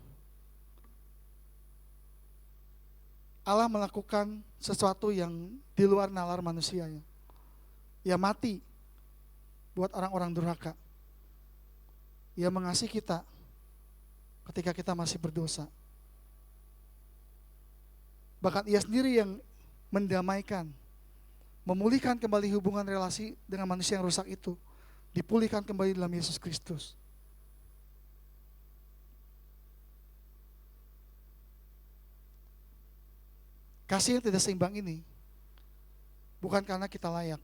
Allah melakukan sesuatu yang di luar nalar manusia ya. Ia mati buat orang-orang durhaka. Ia mengasihi kita ketika kita masih berdosa. Bahkan ia sendiri yang mendamaikan, memulihkan kembali hubungan relasi dengan manusia yang rusak itu, dipulihkan kembali dalam Yesus Kristus. Kasih yang tidak seimbang ini bukan karena kita layak.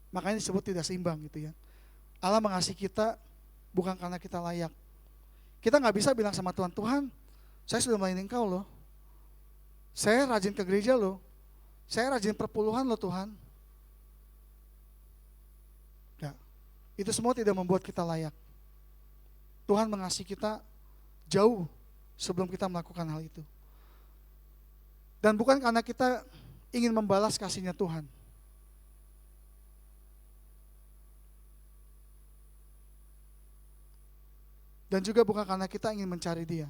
Makanya disebut tidak seimbang gitu ya. Allah mengasihi kita bukan karena kita layak. Kita nggak bisa bilang sama Tuhan, Tuhan, saya sudah melayani Engkau loh. Saya rajin ke gereja loh. Saya rajin perpuluhan loh Tuhan. Ya, itu semua tidak membuat kita layak. Tuhan mengasihi kita jauh sebelum kita melakukan hal itu. Dan bukan karena kita ingin membalas kasihnya Tuhan. Dan juga bukan karena kita ingin mencari Dia.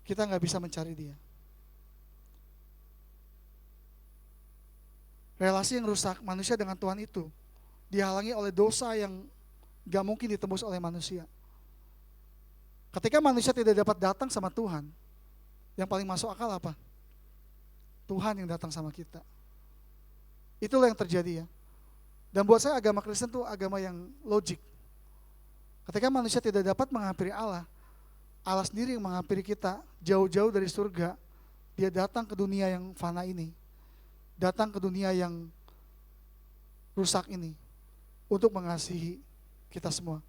Kita nggak bisa mencari Dia. Relasi yang rusak manusia dengan Tuhan itu dihalangi oleh dosa yang gak mungkin ditembus oleh manusia. Ketika manusia tidak dapat datang sama Tuhan, yang paling masuk akal apa? Tuhan yang datang sama kita. Itulah yang terjadi ya. Dan buat saya agama Kristen itu agama yang logik. Ketika manusia tidak dapat menghampiri Allah, Allah sendiri yang menghampiri kita jauh-jauh dari surga. Dia datang ke dunia yang fana ini. Datang ke dunia yang rusak ini untuk mengasihi kita semua.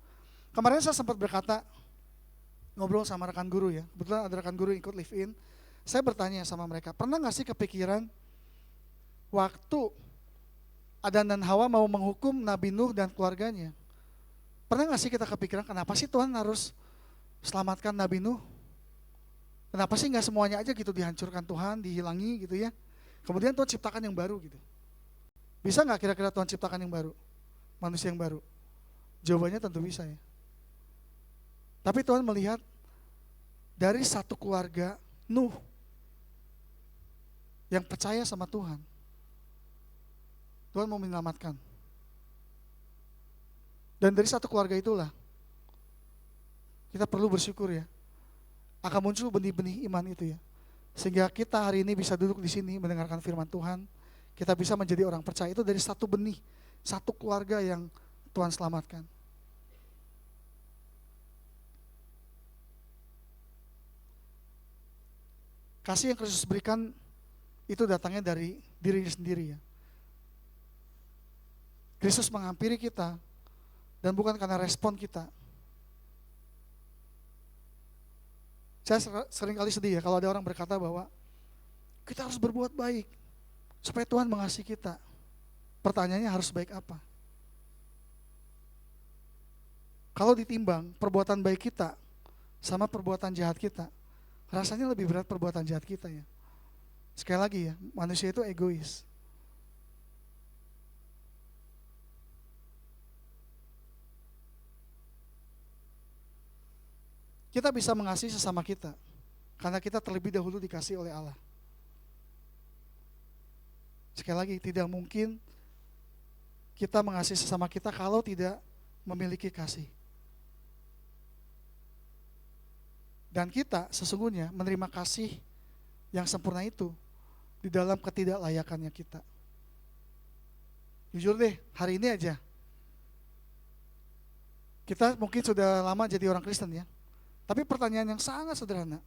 Kemarin saya sempat berkata, ngobrol sama rekan guru ya, kebetulan ada rekan guru yang ikut live in. Saya bertanya sama mereka, pernah gak sih kepikiran waktu Adam dan Hawa mau menghukum Nabi Nuh dan keluarganya? Pernah gak sih kita kepikiran kenapa sih Tuhan harus selamatkan Nabi Nuh? Kenapa sih gak semuanya aja gitu dihancurkan Tuhan, dihilangi gitu ya? Kemudian Tuhan ciptakan yang baru gitu. Bisa gak kira-kira Tuhan ciptakan yang baru? Manusia yang baru? Jawabannya tentu bisa ya. Tapi Tuhan melihat dari satu keluarga Nuh yang percaya sama Tuhan. Tuhan mau menyelamatkan. Dan dari satu keluarga itulah kita perlu bersyukur ya. Akan muncul benih-benih iman itu ya. Sehingga kita hari ini bisa duduk di sini mendengarkan firman Tuhan. Kita bisa menjadi orang percaya itu dari satu benih, satu keluarga yang Tuhan selamatkan. Kasih yang Kristus berikan itu datangnya dari dirinya sendiri ya. Kristus menghampiri kita dan bukan karena respon kita. Saya sering kali sedih ya kalau ada orang berkata bahwa kita harus berbuat baik supaya Tuhan mengasihi kita. Pertanyaannya harus baik apa? Kalau ditimbang perbuatan baik kita sama perbuatan jahat kita, rasanya lebih berat perbuatan jahat kita ya. Sekali lagi ya, manusia itu egois. Kita bisa mengasihi sesama kita karena kita terlebih dahulu dikasih oleh Allah. Sekali lagi, tidak mungkin kita mengasihi sesama kita kalau tidak memiliki kasih. Dan kita sesungguhnya menerima kasih yang sempurna itu di dalam ketidaklayakannya kita. Jujur deh, hari ini aja kita mungkin sudah lama jadi orang Kristen ya. Tapi pertanyaan yang sangat sederhana,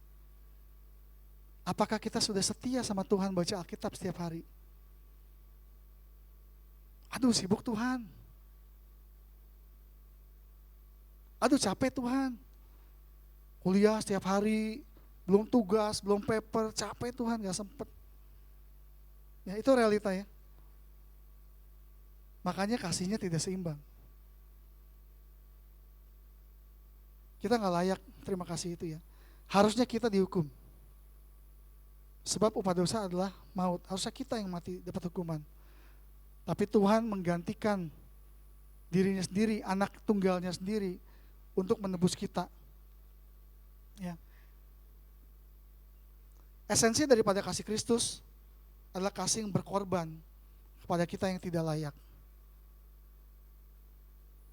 apakah kita sudah setia sama Tuhan baca Alkitab setiap hari? Aduh sibuk Tuhan. Aduh capek Tuhan. Kuliah setiap hari, belum tugas, belum paper, capek Tuhan, gak sempet. Ya itu realita ya. Makanya kasihnya tidak seimbang. Kita gak layak terima kasih itu ya. Harusnya kita dihukum. Sebab upah dosa adalah maut. Harusnya kita yang mati dapat hukuman. Tapi Tuhan menggantikan dirinya sendiri, anak tunggalnya sendiri untuk menebus kita. Ya. Esensi daripada kasih Kristus adalah kasih yang berkorban kepada kita yang tidak layak.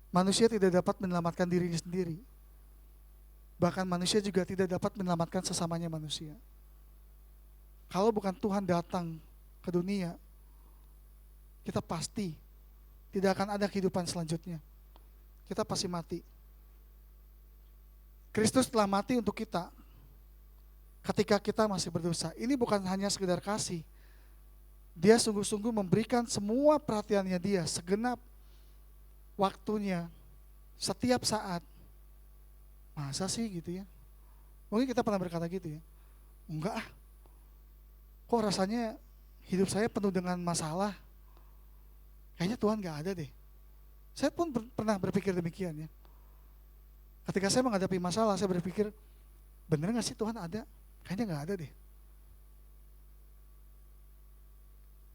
Manusia tidak dapat menyelamatkan dirinya sendiri. Bahkan manusia juga tidak dapat menyelamatkan sesamanya manusia. Kalau bukan Tuhan datang ke dunia, kita pasti tidak akan ada kehidupan selanjutnya. Kita pasti mati. Kristus telah mati untuk kita ketika kita masih berdosa. Ini bukan hanya sekedar kasih Dia sungguh-sungguh memberikan semua perhatiannya dia, segenap waktunya, setiap saat. Masa sih gitu ya? Mungkin kita pernah berkata gitu ya. Enggak ah, kok rasanya hidup saya penuh dengan masalah. Kayaknya Tuhan gak ada deh. Saya pun pernah berpikir demikian ya. Ketika saya menghadapi masalah, saya berpikir, bener gak sih Tuhan ada? Kayaknya gak ada deh.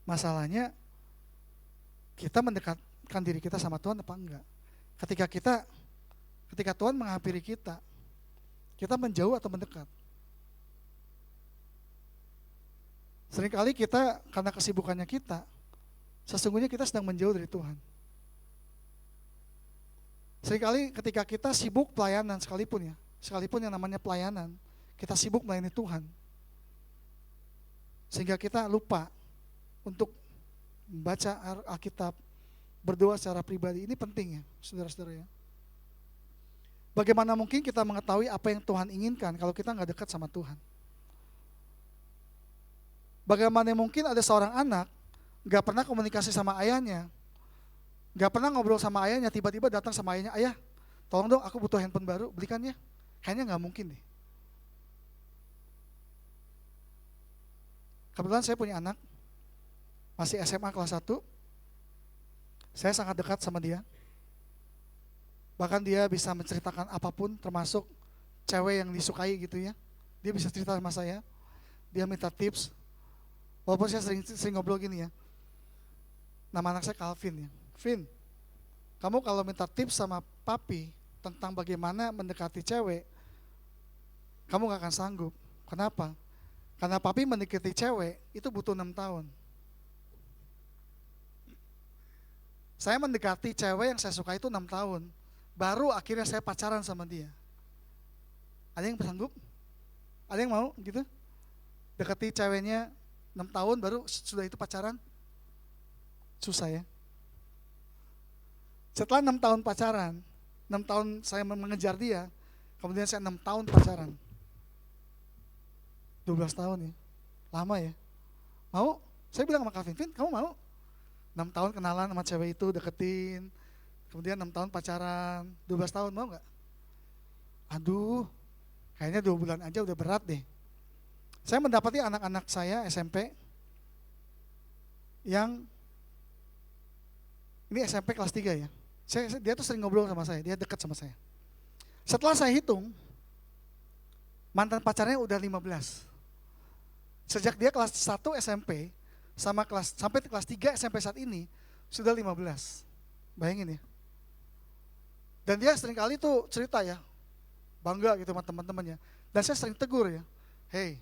Masalahnya, kita mendekatkan diri kita sama Tuhan apa enggak? Ketika Tuhan menghampiri kita menjauh atau mendekat? Seringkali kita, karena kesibukannya kita, sesungguhnya kita sedang menjauh dari Tuhan. Seringkali ketika kita sibuk pelayanan sekalipun yang namanya pelayanan, kita sibuk melayani Tuhan. Sehingga kita lupa untuk membaca Alkitab, berdoa secara pribadi. Ini penting ya, saudara-saudara ya. Bagaimana mungkin kita mengetahui apa yang Tuhan inginkan kalau kita nggak dekat sama Tuhan? Bagaimana mungkin ada seorang anak nggak pernah komunikasi sama ayahnya, nggak pernah ngobrol sama ayahnya, tiba-tiba datang sama ayahnya, ayah, tolong dong aku butuh handphone baru, belikan ya. Kayaknya nggak mungkin deh. Kebetulan saya punya anak, masih SMA kelas 1, saya sangat dekat sama dia. Bahkan dia bisa menceritakan apapun, termasuk cewek yang disukai gitu ya. Dia bisa cerita sama saya, dia minta tips. Walaupun saya sering ngobrol gini ya. Nama anak saya Calvin ya. Vin, kamu kalau minta tips sama papi tentang bagaimana mendekati cewek, kamu gak akan sanggup. Kenapa? Karena papi mendekati cewek itu butuh 6 tahun. Saya mendekati cewek yang saya suka itu 6 tahun. Baru akhirnya saya pacaran sama dia. Ada yang sanggup? Ada yang mau gitu? Dekati ceweknya 6 tahun baru sudah itu pacaran? Susah ya. Setelah 6 tahun pacaran, 6 tahun saya mengejar dia, kemudian saya 6 tahun pacaran. 12 tahun ya, lama ya. Mau? Saya bilang sama Kak Vin, kamu mau? 6 tahun kenalan sama cewek itu, deketin, kemudian 6 tahun pacaran, 12 tahun, mau gak? Aduh, kayaknya 2 bulan aja udah berat deh. Saya mendapati anak-anak saya SMP yang, ini SMP kelas 3 ya, dia tuh sering ngobrol sama saya, dia dekat sama saya. Setelah saya hitung, mantan pacarnya udah 15. Sejak dia kelas 1 SMP sampai kelas 3 SMP saat ini sudah 15. Bayangin ya. Dan dia sering kali tuh cerita ya, bangga gitu sama teman-temannya. Dan saya sering tegur ya, hey,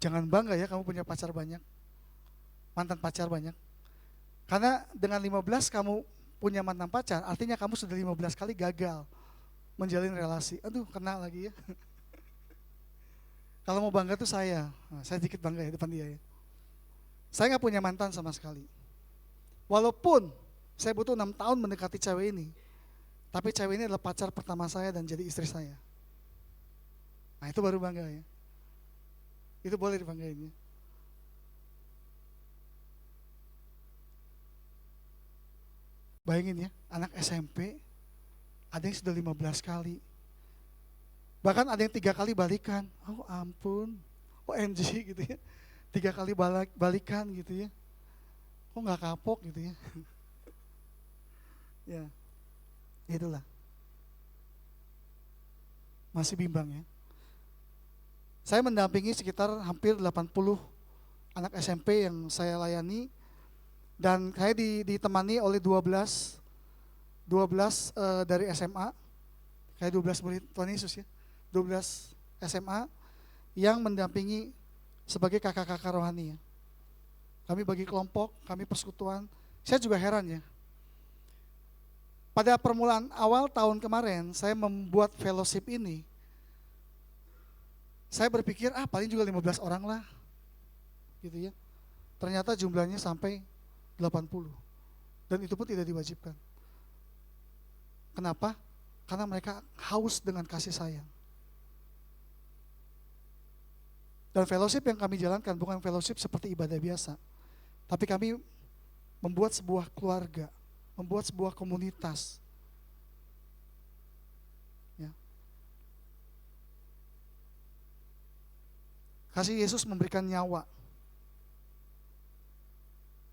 jangan bangga ya kamu punya pacar banyak, mantan pacar banyak. Karena dengan 15 kamu punya mantan pacar, artinya kamu sudah 15 kali gagal menjalin relasi. Aduh, kena lagi ya. Kalau mau bangga tuh saya sedikit bangga ya depan dia ya. Saya gak punya mantan sama sekali. Walaupun saya butuh 6 tahun mendekati cewek ini, tapi cewek ini adalah pacar pertama saya dan jadi istri saya. Nah itu baru bangga ya. Itu boleh dibanggain ya. Bayangin ya, anak SMP ada yang sudah 15 kali. Bahkan ada yang 3 kali balikan. Oh ampun, OMG gitu ya. 3 kali balikan gitu ya. Kok gak kapok gitu ya. Ya, itulah. Masih bimbang ya. Saya mendampingi sekitar hampir 80 anak SMP yang saya layani. Dan saya ditemani oleh 12 dari SMA, kayak 12 murid Tuhan Yesus ya, 12 SMA yang mendampingi sebagai kakak-kakak rohani ya. Kami bagi kelompok, kami persekutuan. Saya juga heran ya. Pada permulaan awal tahun kemarin saya membuat fellowship ini, saya berpikir paling juga 15 orang lah, gitu ya. Ternyata jumlahnya sampai 80, dan itu pun tidak diwajibkan. Kenapa? Karena mereka haus dengan kasih sayang. Dan fellowship yang kami jalankan bukan fellowship seperti ibadah biasa. Tapi kami membuat sebuah keluarga, membuat sebuah komunitas. Ya. Kasih Yesus memberikan nyawa.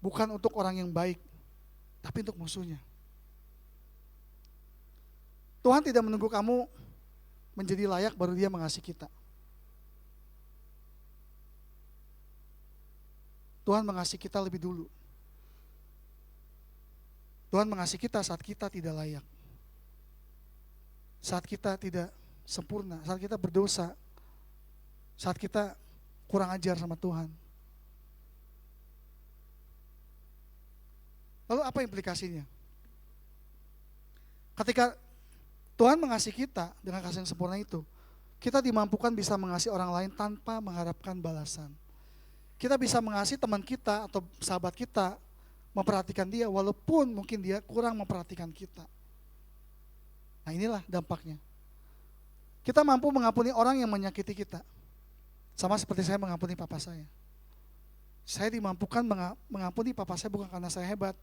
Bukan untuk orang yang baik, tapi untuk musuhnya. Tuhan tidak menunggu kamu menjadi layak baru Dia mengasihi kita. Tuhan mengasihi kita lebih dulu. Tuhan mengasihi kita saat kita tidak layak. Saat kita tidak sempurna, saat kita berdosa, saat kita kurang ajar sama Tuhan. Lalu apa implikasinya? Ketika Tuhan mengasihi kita dengan kasih yang sempurna itu, kita dimampukan bisa mengasihi orang lain tanpa mengharapkan balasan. Kita bisa mengasihi teman kita atau sahabat kita, memperhatikan dia walaupun mungkin dia kurang memperhatikan kita. Nah, inilah dampaknya. Kita mampu mengampuni orang yang menyakiti kita. Sama seperti saya mengampuni papa saya. Saya dimampukan mengampuni papa saya bukan karena saya hebat,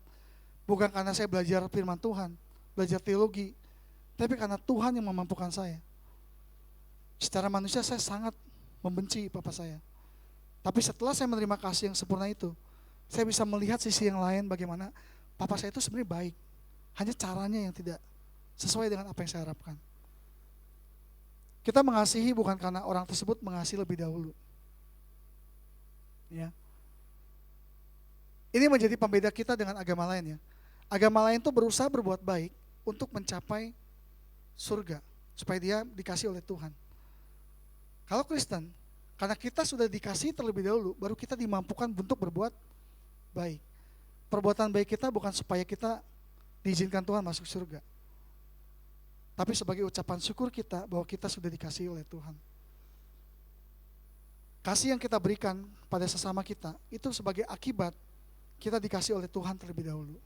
bukan karena saya belajar firman Tuhan, belajar teologi, tapi karena Tuhan yang memampukan saya. Secara manusia saya sangat membenci papa saya. Tapi setelah saya menerima kasih yang sempurna itu, saya bisa melihat sisi yang lain bagaimana papa saya itu sebenarnya baik. Hanya caranya yang tidak sesuai dengan apa yang saya harapkan. Kita mengasihi bukan karena orang tersebut mengasihi lebih dahulu. Ya. Ini menjadi pembeda kita dengan agama lain ya. Agama lain itu berusaha berbuat baik untuk mencapai surga, supaya dia dikasih oleh Tuhan. Kalau Kristen, karena kita sudah dikasih terlebih dahulu, baru kita dimampukan untuk berbuat baik. Perbuatan baik kita bukan supaya kita diizinkan Tuhan masuk surga, tapi sebagai ucapan syukur kita bahwa kita sudah dikasih oleh Tuhan. Kasih yang kita berikan pada sesama kita, itu sebagai akibat kita dikasih oleh Tuhan terlebih dahulu.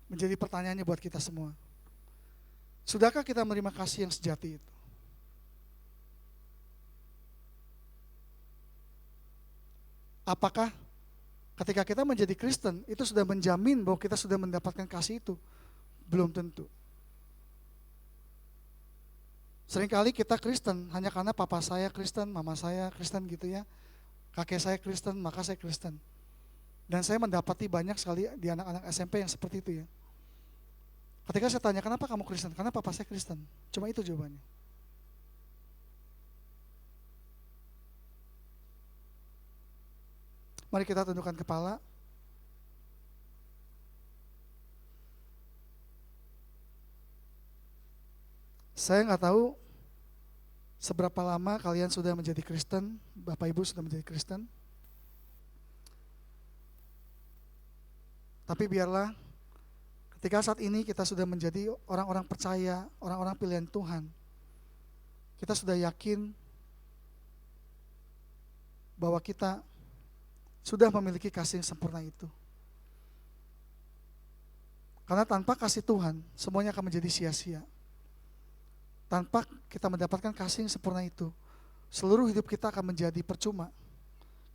Menjadi pertanyaannya buat kita semua. Sudahkah kita menerima kasih yang sejati itu? Apakah ketika kita menjadi Kristen, itu sudah menjamin bahwa kita sudah mendapatkan kasih itu? Belum tentu. Seringkali kita Kristen hanya karena papa saya Kristen, mama saya Kristen gitu ya. Kakek saya Kristen, maka saya Kristen. Dan saya mendapati banyak sekali di anak-anak SMP yang seperti itu ya. Ketika saya tanya, kenapa kamu Kristen? Karena papa saya Kristen. Cuma itu jawabannya. Mari kita tundukkan kepala. Saya nggak tahu seberapa lama kalian sudah menjadi Kristen, Bapak Ibu sudah menjadi Kristen. Tapi biarlah ketika saat ini kita sudah menjadi orang-orang percaya, orang-orang pilihan Tuhan, kita sudah yakin bahwa kita sudah memiliki kasih yang sempurna itu. Karena tanpa kasih Tuhan, semuanya akan menjadi sia-sia. Tanpa kita mendapatkan kasih yang sempurna itu, seluruh hidup kita akan menjadi percuma.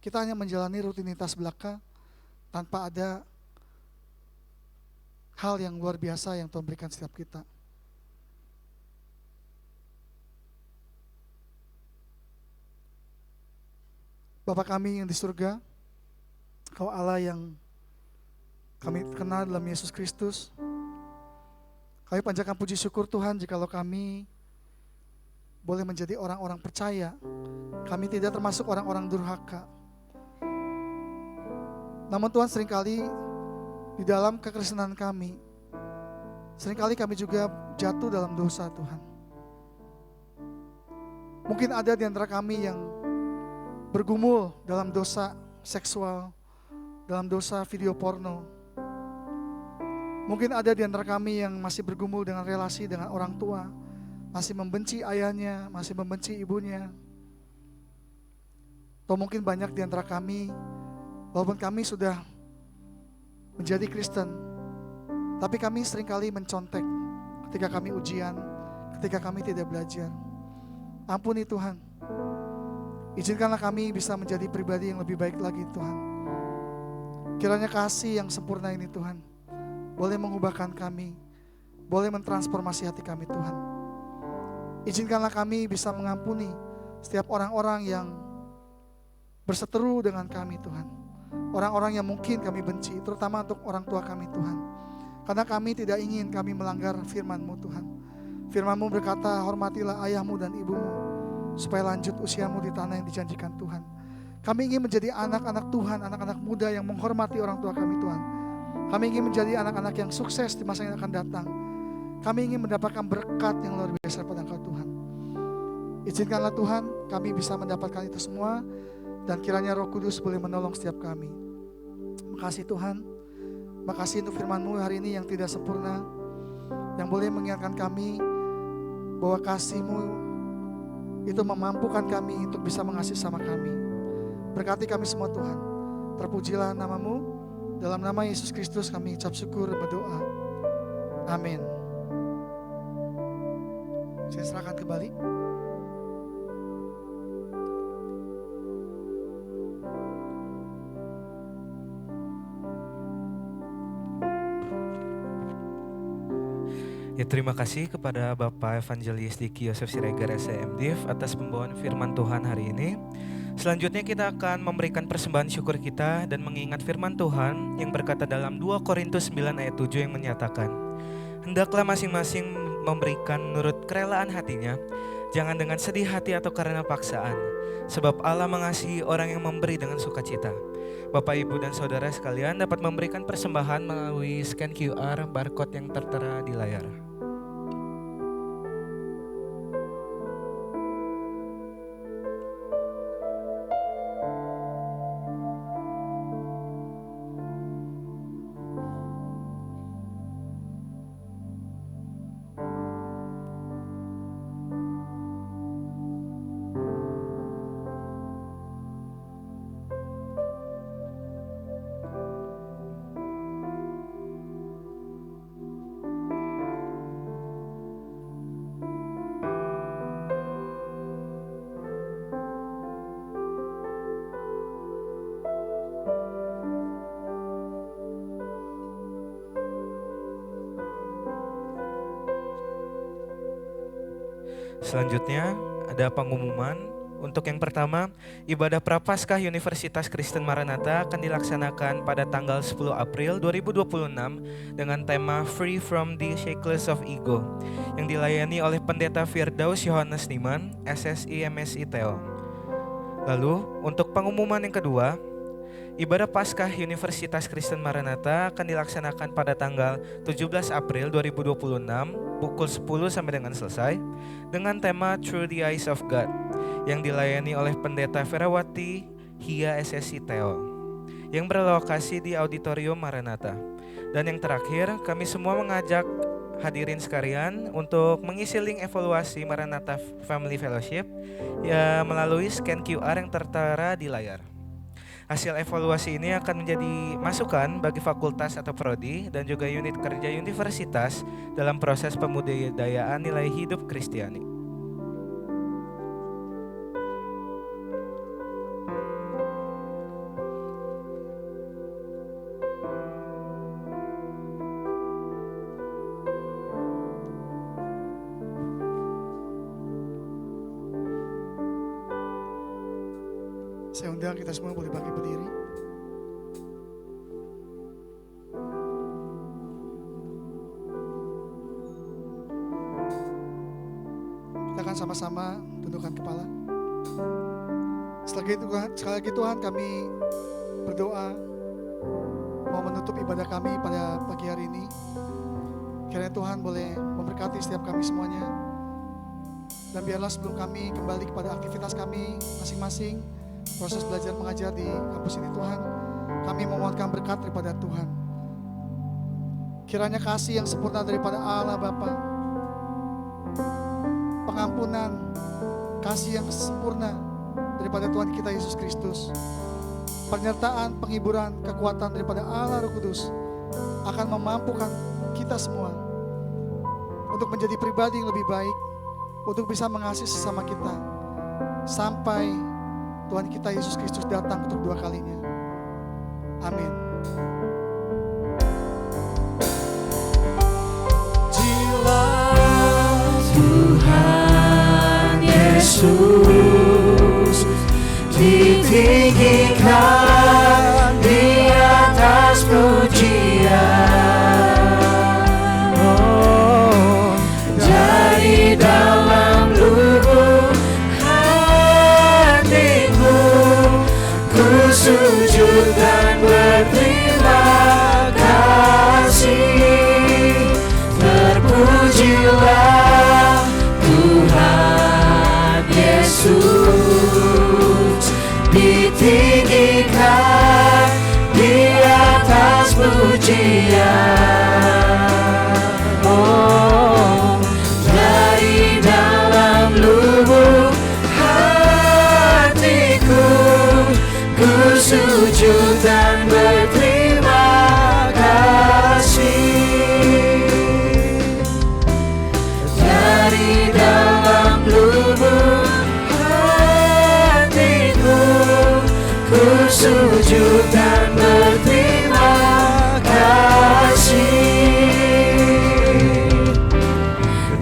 Kita hanya menjalani rutinitas belaka tanpa ada hal yang luar biasa yang Tuhan berikan setiap kita. Bapa kami yang di surga, Kau Allah yang kami kenal dalam Yesus Kristus. Kami panjatkan puji syukur Tuhan jikalau kami boleh menjadi orang-orang percaya. Kami tidak termasuk orang-orang durhaka. Namun Tuhan seringkali di dalam kekristenan kami, seringkali kami juga jatuh dalam dosa Tuhan. Mungkin ada di antara kami yang bergumul dalam dosa seksual, dalam dosa video porno. Mungkin ada di antara kami yang masih bergumul dengan relasi dengan orang tua, masih membenci ayahnya, masih membenci ibunya. Atau mungkin banyak di antara kami, walaupun kami sudah menjadi Kristen, tapi kami seringkali mencontek ketika kami ujian, ketika kami tidak belajar. Ampuni Tuhan. Izinkanlah kami bisa menjadi pribadi yang lebih baik lagi Tuhan. Kiranya kasih yang sempurna ini Tuhan boleh mengubahkan kami, boleh mentransformasi hati kami Tuhan. Izinkanlah kami bisa mengampuni setiap orang-orang yang berseteru dengan kami Tuhan. Orang-orang yang mungkin kami benci, terutama untuk orang tua kami Tuhan. Karena kami tidak ingin kami melanggar firman-Mu Tuhan. Firman-Mu berkata, hormatilah ayahmu dan ibumu, supaya lanjut usiamu di tanah yang dijanjikan Tuhan. Kami ingin menjadi anak-anak Tuhan, anak-anak muda yang menghormati orang tua kami Tuhan. Kami ingin menjadi anak-anak yang sukses di masa yang akan datang. Kami ingin mendapatkan berkat yang luar biasa pada Engkau Tuhan. Izinkanlah Tuhan kami bisa mendapatkan itu semua, dan kiranya Roh Kudus boleh menolong setiap kami. Makasih Tuhan, makasih untuk firman-Mu hari ini yang tidak sempurna, yang boleh mengingatkan kami bahwa kasih-Mu itu memampukan kami untuk bisa mengasihi sama kami. Berkati kami semua Tuhan. Terpujilah nama-Mu. Dalam nama Yesus Kristus kami ucap syukur berdoa. Amin. Saya serahkan kembali. Ya, terima kasih kepada Bapak Evangelis Diki Yosef Siregar SMDIF atas pembawaan firman Tuhan hari ini. Selanjutnya kita akan memberikan persembahan syukur kita dan mengingat firman Tuhan yang berkata dalam 2 Korintus 9 ayat 7 yang menyatakan, hendaklah masing-masing memberikan menurut kerelaan hatinya, jangan dengan sedih hati atau karena paksaan, sebab Allah mengasihi orang yang memberi dengan sukacita. Bapak, Ibu, dan Saudara sekalian dapat memberikan persembahan melalui scan QR barcode yang tertera di layar. Selanjutnya ada pengumuman. Untuk yang pertama, ibadah Prapaskah Universitas Kristen Maranatha akan dilaksanakan pada tanggal 10 April 2026 dengan tema Free from the Shackles of Ego yang dilayani oleh Pendeta Firdaus Yohanes Niman, SSI MSI Theo. Lalu untuk pengumuman yang kedua, ibadah Paskah Universitas Kristen Maranatha akan dilaksanakan pada tanggal 17 April 2026 pukul 10 sampai dengan selesai dengan tema Through the Eyes of God yang dilayani oleh Pendeta Ferawati Hia SSI Theo yang berlokasi di Auditorium Maranatha. Dan yang terakhir, kami semua mengajak hadirin sekalian untuk mengisi link evaluasi Maranatha Family Fellowship ya melalui scan QR yang tertera di layar. Hasil evaluasi ini akan menjadi masukan bagi fakultas atau prodi dan juga unit kerja universitas dalam proses pembudayaan nilai hidup Kristiani. Saya undang kita semua boleh bangkit berdiri. Kita akan sama-sama tundukkan kepala. Sekali lagi Tuhan, kami berdoa mau menutup ibadah kami pada pagi hari ini. Kiranya Tuhan boleh memberkati setiap kami semuanya. Dan biarlah sebelum kami kembali kepada aktivitas kami masing-masing, proses belajar mengajar di kampus ini Tuhan, kami memohonkan berkat daripada Tuhan. Kiranya kasih yang sempurna daripada Allah Bapa, pengampunan, kasih yang sempurna daripada Tuhan kita Yesus Kristus, penyertaan, penghiburan, kekuatan daripada Allah Roh Kudus akan memampukan kita semua untuk menjadi pribadi yang lebih baik, untuk bisa mengasihi sesama kita sampai Tuhan kita Yesus Kristus datang untuk kedua kalinya. Amin. Tuhan Yesus ditinggikan di atas pujian, dari dalam lubuk hatiku ku sujud dan berterima kasih. Terpujilah Tuhan Yesus, ditinggikan di atas pujian. Dari dalam lubuk hatiku ku sujud dan berterima kasih. Dari dalam lubuk hatiku ku sujud dan berterima kasih.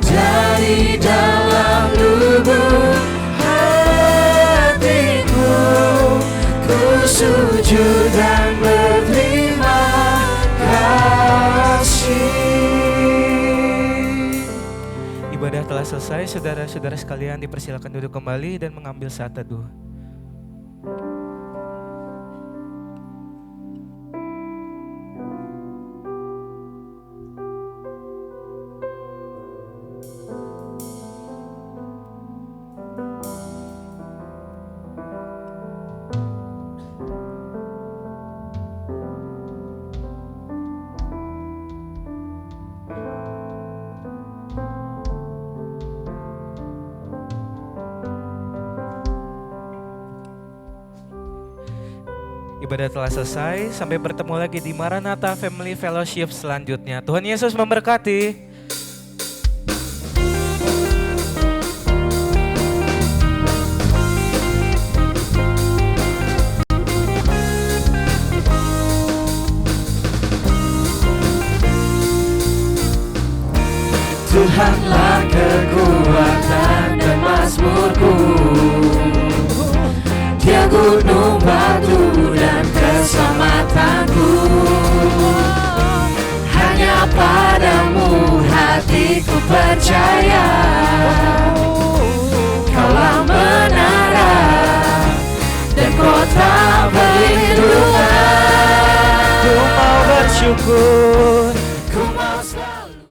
Dari dalam lubuk hatiku ku sujud dan berterima kasih. Ibadah telah selesai, saudara-saudara sekalian dipersilakan duduk kembali dan mengambil saat teduh. Ibadah telah selesai, sampai bertemu lagi di Maranatha Family Fellowship selanjutnya. Tuhan Yesus memberkati. Tuhanlah kekuatan dan mazmurku, Dia gunung batu dan keselamatanku. Hanya padamu hatiku percaya, Kaulah menara dan kota perlindungan. Ku mau bersyukur